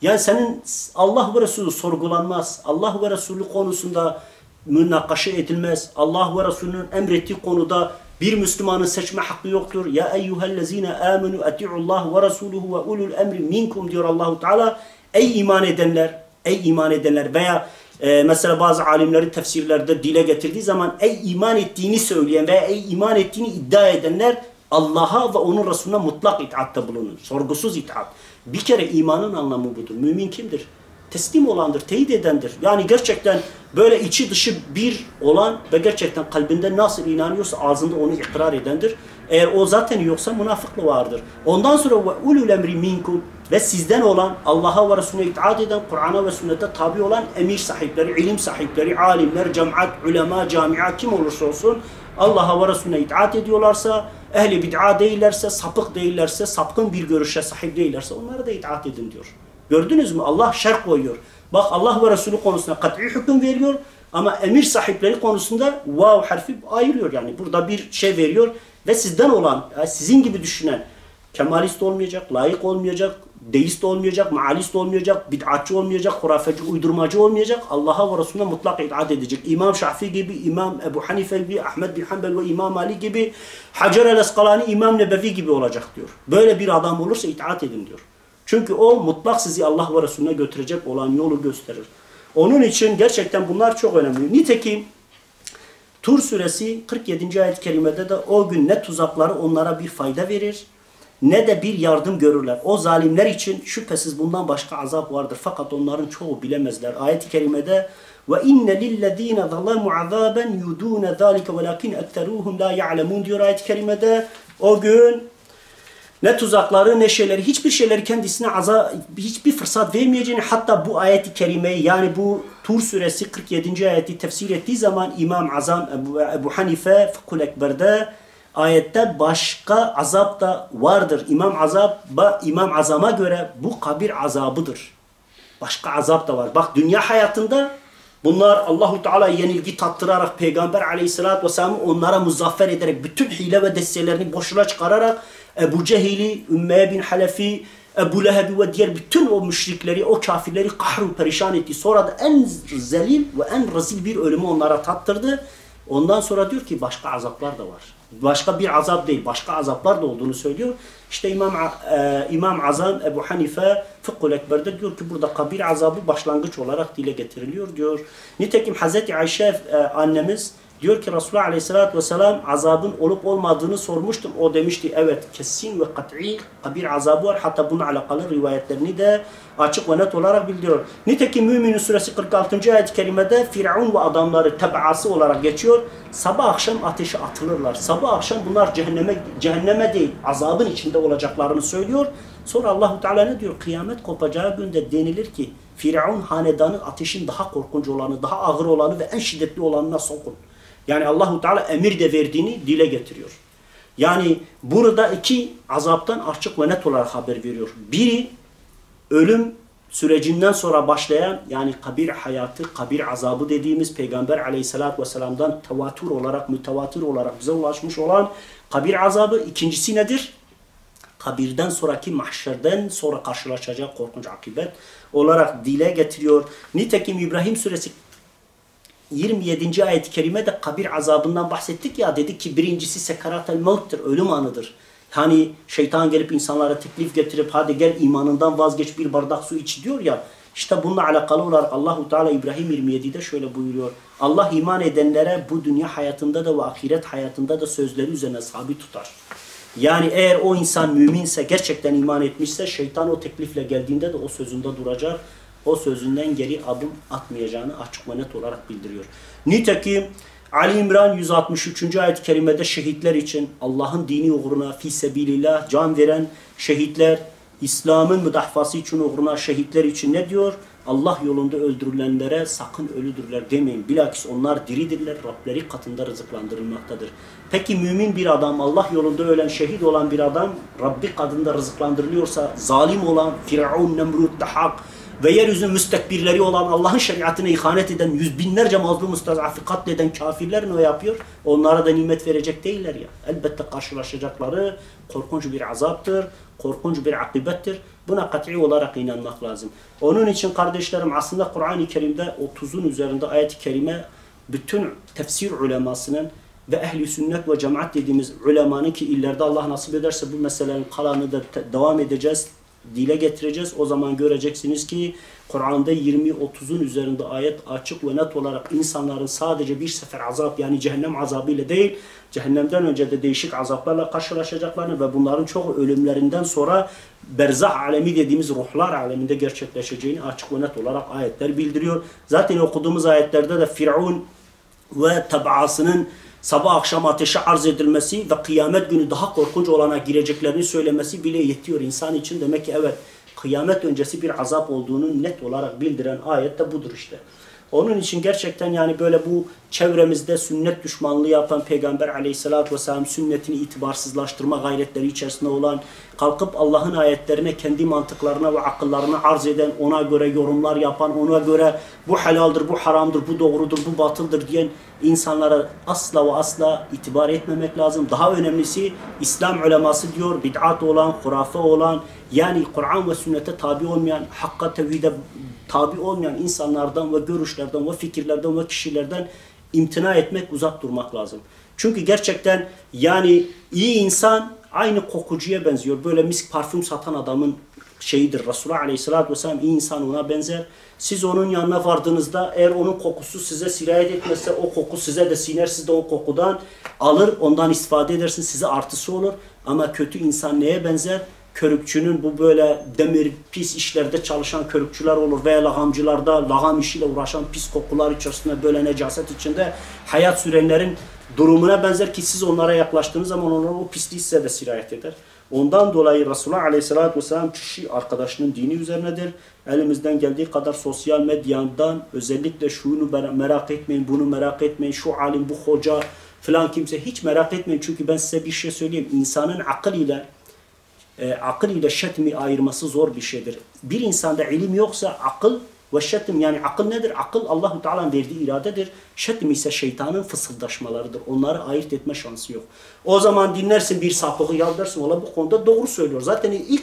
Yani senin Allah ve Resulü sorgulanmaz. Allah ve Resulü konusunda münakaşa edilmez. Allah ve Resulünün emrettiği konuda bir Müslümanın seçme hakkı yoktur. Ya eyyühellezine amenu ati'ullah ve Resuluhu ve ulul emri minkum diyor Allahu Teala. Ey iman edenler, ey iman edenler veya mesela bazı alimlerin tefsirlerde dile getirdiği zaman ey iman ettiğini söyleyen veya ey iman ettiğini iddia edenler Allah'a ve onun Resulüne mutlak itaatte bulunur. Sorgusuz itaat. Bir kere imanın anlamı budur. Mümin kimdir? Teslim olandır, teyit edendir. Yani gerçekten böyle içi dışı bir olan ve gerçekten kalbinde nasıl inanıyorsa ağzında onu ikrar edendir. Eğer o zaten yoksa münafıklığı vardır. Ondan sonra ve ulul emri minkum ve sizden olan Allah'a ve Resulüne itaat eden, Kur'an'a ve sünnete tabi olan emir sahipleri, ilim sahipleri, alimler, cemaat, ulema, camia kim olursa olsun Allah'a ve Resulüne itaat ediyorlarsa, ehli bid'a değillerse, sapık değillerse, sapkın bir görüşe sahip değillerse onlara da itaat edin diyor. Gördünüz mü? Allah şer koyuyor. Bak Allah ve Resulü konusunda kat'i hüküm veriyor ama emir sahipleri konusunda vav harfi ayırıyor yani. Burada bir şey veriyor ve sizden olan, yani sizin gibi düşünen kemalist olmayacak, layık olmayacak, deist olmayacak, maalist olmayacak, bid'atçı olmayacak, hurafeci, uydurmacı olmayacak. Allah'a ve Resulüne mutlak itaat edecek. İmam Şafii gibi, İmam Ebu Hanife gibi, Ahmed bin Hanbel ve İmam Ali gibi, Hacer el-Eskalani, İmam Nebevi gibi olacak diyor. Böyle bir adam olursa itaat edin diyor. Çünkü o mutlak sizi Allah ve Resulüne götürecek olan yolu gösterir. Onun için gerçekten bunlar çok önemli. Nitekim Tur suresi 47. ayet-i kerimede de o gün ne tuzakları onlara bir fayda verir ne de bir yardım görürler. O zalimler için şüphesiz bundan başka azap vardır. Fakat onların çoğu bilemezler. Ayet-i kerimede ve inne lillezine zalamu azaben yudune zalike velakin ekteruhum la ya'lemun diyor ayet-i kerimede. O gün ne tuzakları ne şeyleri, hiçbir şeyleri kendisine hiçbir fırsat vermeyeceğini, hatta bu ayet-i kerimeyi yani bu Tur suresi 47. ayeti tefsir ettiği zaman İmam Azam Ebu Hanife Fıkhul Ekber'de ayette başka azap da vardır. İmam Azam'a göre bu kabir azabıdır. Başka azap da var. Bak dünya hayatında bunlar Allahu Teala yenilgi tattırarak Peygamber Aleyhisselatü Vesselam'ı onlara muzaffer ederek bütün hile ve destelerini boşuna çıkararak Ebu Cehil'i, Ümmeye bin Halefi, Ebu Leheb'i ve diğer bütün o müşrikleri, o kafirleri kahru perişan etti. Sonra da en zelil ve en rezil bir ölümü onlara tattırdı. Ondan sonra diyor ki başka azaplar da var. Başka bir azap değil, başka azaplar da olduğunu söylüyor. İşte İmam Azam Ebu Hanife Fıkhul Ekber'de diyor ki burada kabir azabı başlangıç olarak dile getiriliyor diyor. Nitekim Hazreti Ayşe annemiz Diyor ki Resulullah Aleyhisselatü Vesselam azabın olup olmadığını sormuştum. O demişti evet kesin ve kat'i bir azabı var. Hatta bununla alakalı rivayetlerini de açık ve net olarak bildiriyor. Nitekim Müminun suresi 46. ayet-i kerimede Firavun ve adamları tebaası olarak geçiyor. Sabah akşam ateşe atılırlar. Sabah akşam bunlar cehenneme değil azabın içinde olacaklarını söylüyor. Sonra Allahu Teala ne diyor? Kıyamet kopacağı günde denilir ki Firavun hanedanı ateşin daha korkunç olanı, daha ağır olanı ve en şiddetli olanına sokun. Yani Allahu Teala emir de verdiğini dile getiriyor. Yani burada iki azaptan açık ve net olarak haber veriyor. Biri ölüm sürecinden sonra başlayan yani kabir hayatı, kabir azabı dediğimiz Peygamber Aleyhisselatü Vesselam'dan mütevatir olarak bize ulaşmış olan kabir azabı. İkincisi nedir? Kabirden sonraki mahşerden sonra karşılaşacak korkunç akıbet olarak dile getiriyor. Nitekim İbrahim suresi 27. ayet-i kerimede kabir azabından bahsettik ya, dedik ki birincisi sekaratel mevttir, ölüm anıdır. Hani şeytan gelip insanlara teklif getirip hadi gel imanından vazgeç bir bardak su iç diyor ya. İşte bununla alakalı olarak Allahu Teala İbrahim 27'de şöyle buyuruyor. Allah iman edenlere bu dünya hayatında da ve ahiret hayatında da sözleri üzerine sabit tutar. Yani eğer o insan müminse, gerçekten iman etmişse şeytan o teklifle geldiğinde de o sözünde duracak. O sözünden geri adım atmayacağını açık ve net olarak bildiriyor. Nitekim Ali İmran 163. ayet-i kerimede şehitler için Allah'ın dini uğruna fisebilillah can veren şehitler, İslam'ın müdahfası için uğruna şehitler için ne diyor? Allah yolunda öldürülenlere sakın ölüdürler demeyin. Bilakis onlar diridirler, Rableri katında rızıklandırılmaktadır. Peki mümin bir adam, Allah yolunda ölen, şehit olan bir adam Rabbi katında rızıklandırılıyorsa, zalim olan Firavun, Nemrut, Dahak ve yeryüzünün müstekbirleri olan, Allah'ın şeriatına ihanet eden, yüz binlerce mazlum müstazafı katleden kafirler ne yapıyor? Onlara da nimet verecek değiller ya. Elbette karşılaşacakları korkunç bir azaptır, korkunç bir akıbettir. Buna kat'i olarak inanmak lazım. Onun için kardeşlerim aslında Kur'an-ı Kerim'de 30'un üzerinde ayet-i kerime bütün tefsir ulemasının ve ehli sünnet ve cemaat dediğimiz ulemanın, ki ileride Allah nasip ederse bu meselelerin kalanını da devam edeceğiz, dile getireceğiz. O zaman göreceksiniz ki Kur'an'da 20-30'un üzerinde ayet açık ve net olarak insanların sadece bir sefer azap yani cehennem azabı ile değil, cehennemden önce de değişik azaplarla karşılaşacaklarını ve bunların çoğu ölümlerinden sonra berzah alemi dediğimiz ruhlar aleminde gerçekleşeceğini açık ve net olarak ayetler bildiriyor. Zaten okuduğumuz ayetlerde de Firavun ve tabaasının sabah akşam ateşe arz edilmesi ve kıyamet günü daha korkunç olana gireceklerini söylemesi bile yetiyor insan için. Demek ki evet, kıyamet öncesi bir azap olduğunu net olarak bildiren ayet de budur işte. Onun için gerçekten yani böyle bu çevremizde sünnet düşmanlığı yapan, Peygamber Aleyhisselatü Vesselam sünnetini itibarsızlaştırma gayretleri içerisinde olan, kalkıp Allah'ın ayetlerine kendi mantıklarına ve akıllarına arz eden, ona göre yorumlar yapan, ona göre bu helaldir, bu haramdır, bu doğrudur, bu batıldır diyen insanlara asla ve asla itibar etmemek lazım. Daha önemlisi İslam uleması diyor, bid'at olan, hurafe olan, yani Kur'an ve sünnete tabi olmayan, hakka tevhide tabi olmayan insanlardan ve görüşlerden ve fikirlerden ve kişilerden imtina etmek, uzak durmak lazım. Çünkü gerçekten yani iyi insan aynı kokucuya benziyor. Böyle misk parfüm satan adamın şeyidir. Resulullah Aleyhisselatü Vesselam iyi insan ona benzer. Siz onun yanına vardığınızda eğer onun kokusu size sirayet etmezse o koku size de siner. Siz de o kokudan alır, ondan istifade edersiniz. Size artısı olur. Ama kötü insan neye benzer? Körükçünün, bu böyle demir pis işlerde çalışan körükçüler olur veya lahamcılarda lagam işiyle uğraşan pis kokular içerisinde böyle necaset içinde hayat sürenlerin durumuna benzer ki siz onlara yaklaştığınız zaman onların o pisliği size de sirayet eder. Ondan dolayı Resulullah Aleyhisselatü Vesselam kişi arkadaşının dini üzerinedir. Elimizden geldiği kadar sosyal medyadan özellikle şunu merak etmeyin, bunu merak etmeyin, şu alim, bu hoca falan kimse hiç merak etmeyin. Çünkü ben size bir şey söyleyeyim. İnsanın akıl ile şetmi ayırması zor bir şeydir. Bir insanda ilim yoksa akıl ve şetim, yani akıl nedir? Akıl Allahu Teala'nın verdiği iradedir. Şetim ise şeytanın fısıldaşmalarıdır. Onları ayırt etme şansı yok. O zaman dinlersin bir sapığı, ya dersin ola bu konuda doğru söylüyor. Zaten ilk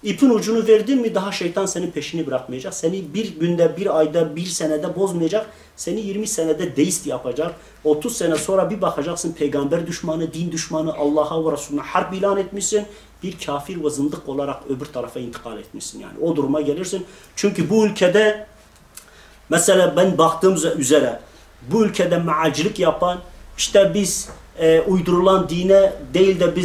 ipin ucunu verdin mi daha şeytan senin peşini bırakmayacak. Seni bir günde, bir ayda, bir senede bozmayacak. Seni 20 senede deist yapacak. 30 sene sonra bir bakacaksın peygamber düşmanı, din düşmanı, Allah'a ve Resulüne harp ilan etmişsin. Bir kafir ve zındık olarak öbür tarafa intikal etmişsin. Yani o duruma gelirsin. Çünkü bu ülkede mesela ben baktığım üzere bu ülkede mealcilik yapan, İşte biz uydurulan dine değil de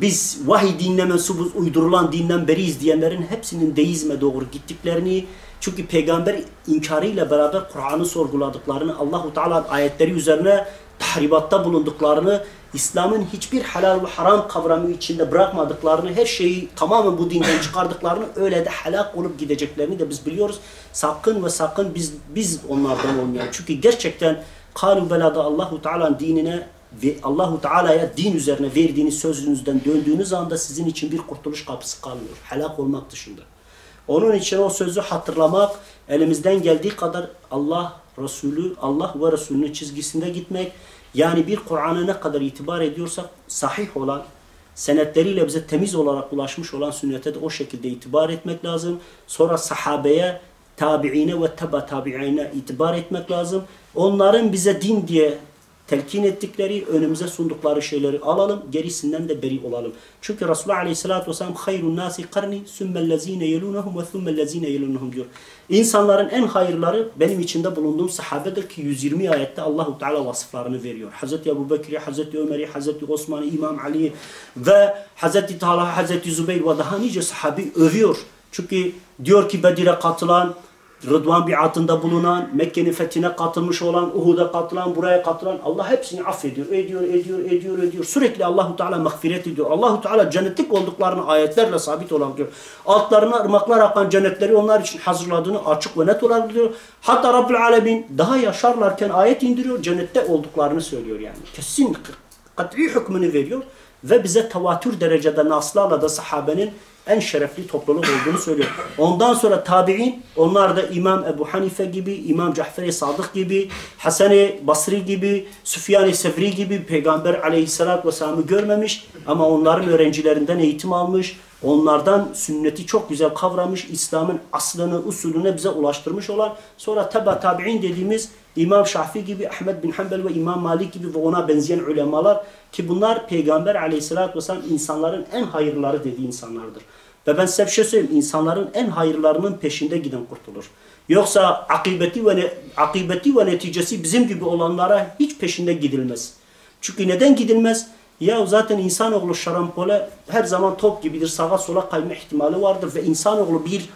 biz vahiy dinine mensubuz, uydurulan dinden beriyiz diyenlerin hepsinin deizme doğru gittiklerini, çünkü peygamber inkarıyla beraber Kur'an'ı sorguladıklarını, Allahu Teala ayetleri üzerine tahribatta bulunduklarını, İslam'ın hiçbir helal ve haram kavramı içinde bırakmadıklarını, her şeyi tamamen bu dinden çıkardıklarını, öyle de helak olup gideceklerini de biz biliyoruz. Sakın ve sakın biz onlardan olmayalım. Çünkü gerçekten kalu belada Allahu Teala'nın dinine ve Allahu Teala'ya din üzerine verdiğiniz sözünüzden döndüğünüz anda sizin için bir kurtuluş kapısı kalmıyor. Helak olmak dışında. Onun için o sözü hatırlamak, elimizden geldiği kadar Allah ve Resulünün çizgisinde gitmek, yani bir Kur'an'a ne kadar itibar ediyorsak sahih olan, senetleriyle bize temiz olarak ulaşmış olan sünnete de o şekilde itibar etmek lazım. Sonra sahabeye, tabi'ine ve teba tabi'ine itibar etmek lazım. Onların bize din diye telkin ettikleri, önümüze sundukları şeyleri alalım, gerisinden de beri olalım. Çünkü Resulullah Aleyhisselatü Vesselam hayrun nasi karni sümmellezine yelunahum ve thummellezine yelunahum diyor. İnsanların en hayırları benim içinde bulunduğum sahabedir ki 120 ayette Allahu Teala vasıflarını veriyor. Hazreti Ebu Bekir'i, Hazreti Ömer'i, Hazreti Osman'ı, İmam Ali ve Hazreti Talha, Hazreti Zübeyir ve daha nice sahabi övüyor. Çünkü diyor ki Bedir'e katılan, Rıdvan biatında bulunan, Mekke'nin fethine katılmış olan, Uhud'a katılan, buraya katılan, Allah hepsini affediyor, ediyor. Sürekli Allahu Teala mağfiret ediyor. Allahu Teala cennetlik olduklarını ayetlerle sabit olan diyor. Altlarına ırmaklar akan cennetleri onlar için hazırladığını açık ve net olarak diyor. Hatta Rabbül Alemin daha yaşarlarken ayet indiriyor, cennette olduklarını söylüyor yani. Kesin kat'i hükmünü veriyor ve bize tevatür derecede naslarla da sahabenin en şerefli topluluk olduğunu söylüyor. Ondan sonra tabi'in, onlar da İmam Ebu Hanife gibi, İmam Cafer-i Sadık gibi, Hasan-ı Basri gibi, Süfyan-ı Sevri gibi Peygamber Aleyhisselatü Vesselam'ı görmemiş ama onların öğrencilerinden eğitim almış, onlardan sünneti çok güzel kavramış, İslam'ın aslını, usulüne bize ulaştırmış olan, sonra teba tabi'in dediğimiz İmam Şafii gibi, Ahmed bin Hanbel ve İmam Malik gibi ve ona benzeyen ulemalar ki bunlar Peygamber Aleyhisselatü Vesselam insanların en hayırları dediği insanlardır. Ve ben size bir şey söyleyeyim, insanların en hayırlarının peşinde giden kurtulur. Yoksa akıbeti ve neticesi bizim gibi olanlara hiç peşinde gidilmez. Çünkü neden gidilmez? Ya zaten insanoğlu şarampole her zaman top gibidir, sağa sola kayma ihtimali vardır ve insanoğlu bir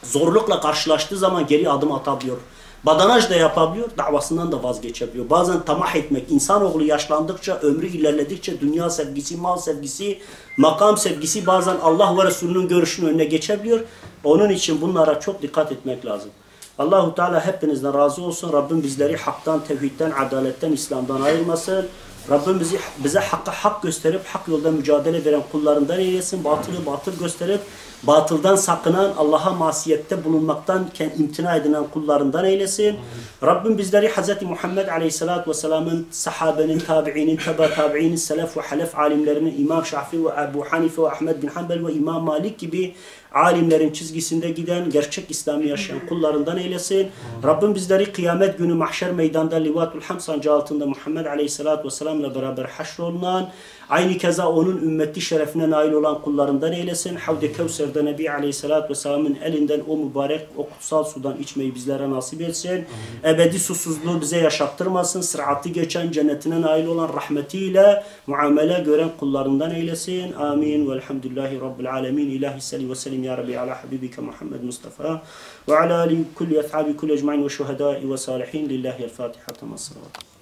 zorlukla karşılaştığı zaman geri adım atabiliyor. Badanaj da yapabiliyor, davasından da vazgeçebiliyor. Bazen tamah etmek, insanoğlu yaşlandıkça, ömrü ilerledikçe dünya sevgisi, mal sevgisi, makam sevgisi bazen Allah ve Resulünün görüşünün önüne geçebiliyor. Onun için bunlara çok dikkat etmek lazım. Allahu Teala hepinizden razı olsun. Rabbim bizleri haktan, tevhidden, adaletten, İslam'dan ayırmasın. Rabbim bize hakka hak gösterip hak yolda mücadele veren kullarından eylesin. Batılı batıl gösterip batıldan sakınan, Allah'a masiyette bulunmaktan imtina edilen kullarından eylesin. Rabbim bizleri Hz. Muhammed Aleyhisselatü Vesselam'ın, sahabenin, tabi'inin, teba tabi'inin, selef ve halef alimlerinin, İmam Şafii ve Ebu Hanife ve Ahmed bin Hanbel ve İmam Malik gibi alimlerin çizgisinde giden, gerçek İslam'ı yaşayan kullarından eylesin. Rabbim bizleri kıyamet günü mahşer meydanda Livatul Hamd sancağı altında Muhammed Aleyhisselatü Vesselam'la beraber haşrolunan, aynı keza onun ümmeti şerefine nail olan kullarından eylesin. Havd-i Kevser'de Nebi Aleyhisselatü Vesselam'ın elinden o mübarek, o kutsal sudan içmeyi bizlere nasip etsin. Ebedi susuzluğu bize yaşattırmasın. Sıratı geçen, cennetine nail olan rahmetiyle muamele gören kullarından eylesin. Amin. Velhamdülillahi Rabbil alemin. İlahi salli ve sellim ya Rabbi ala habibike Muhammed Mustafa ve ala ali kulli ashabi kulli ecmain ve şuhedai ve salihin. Lillahi el-Fatiha. Temas salavat.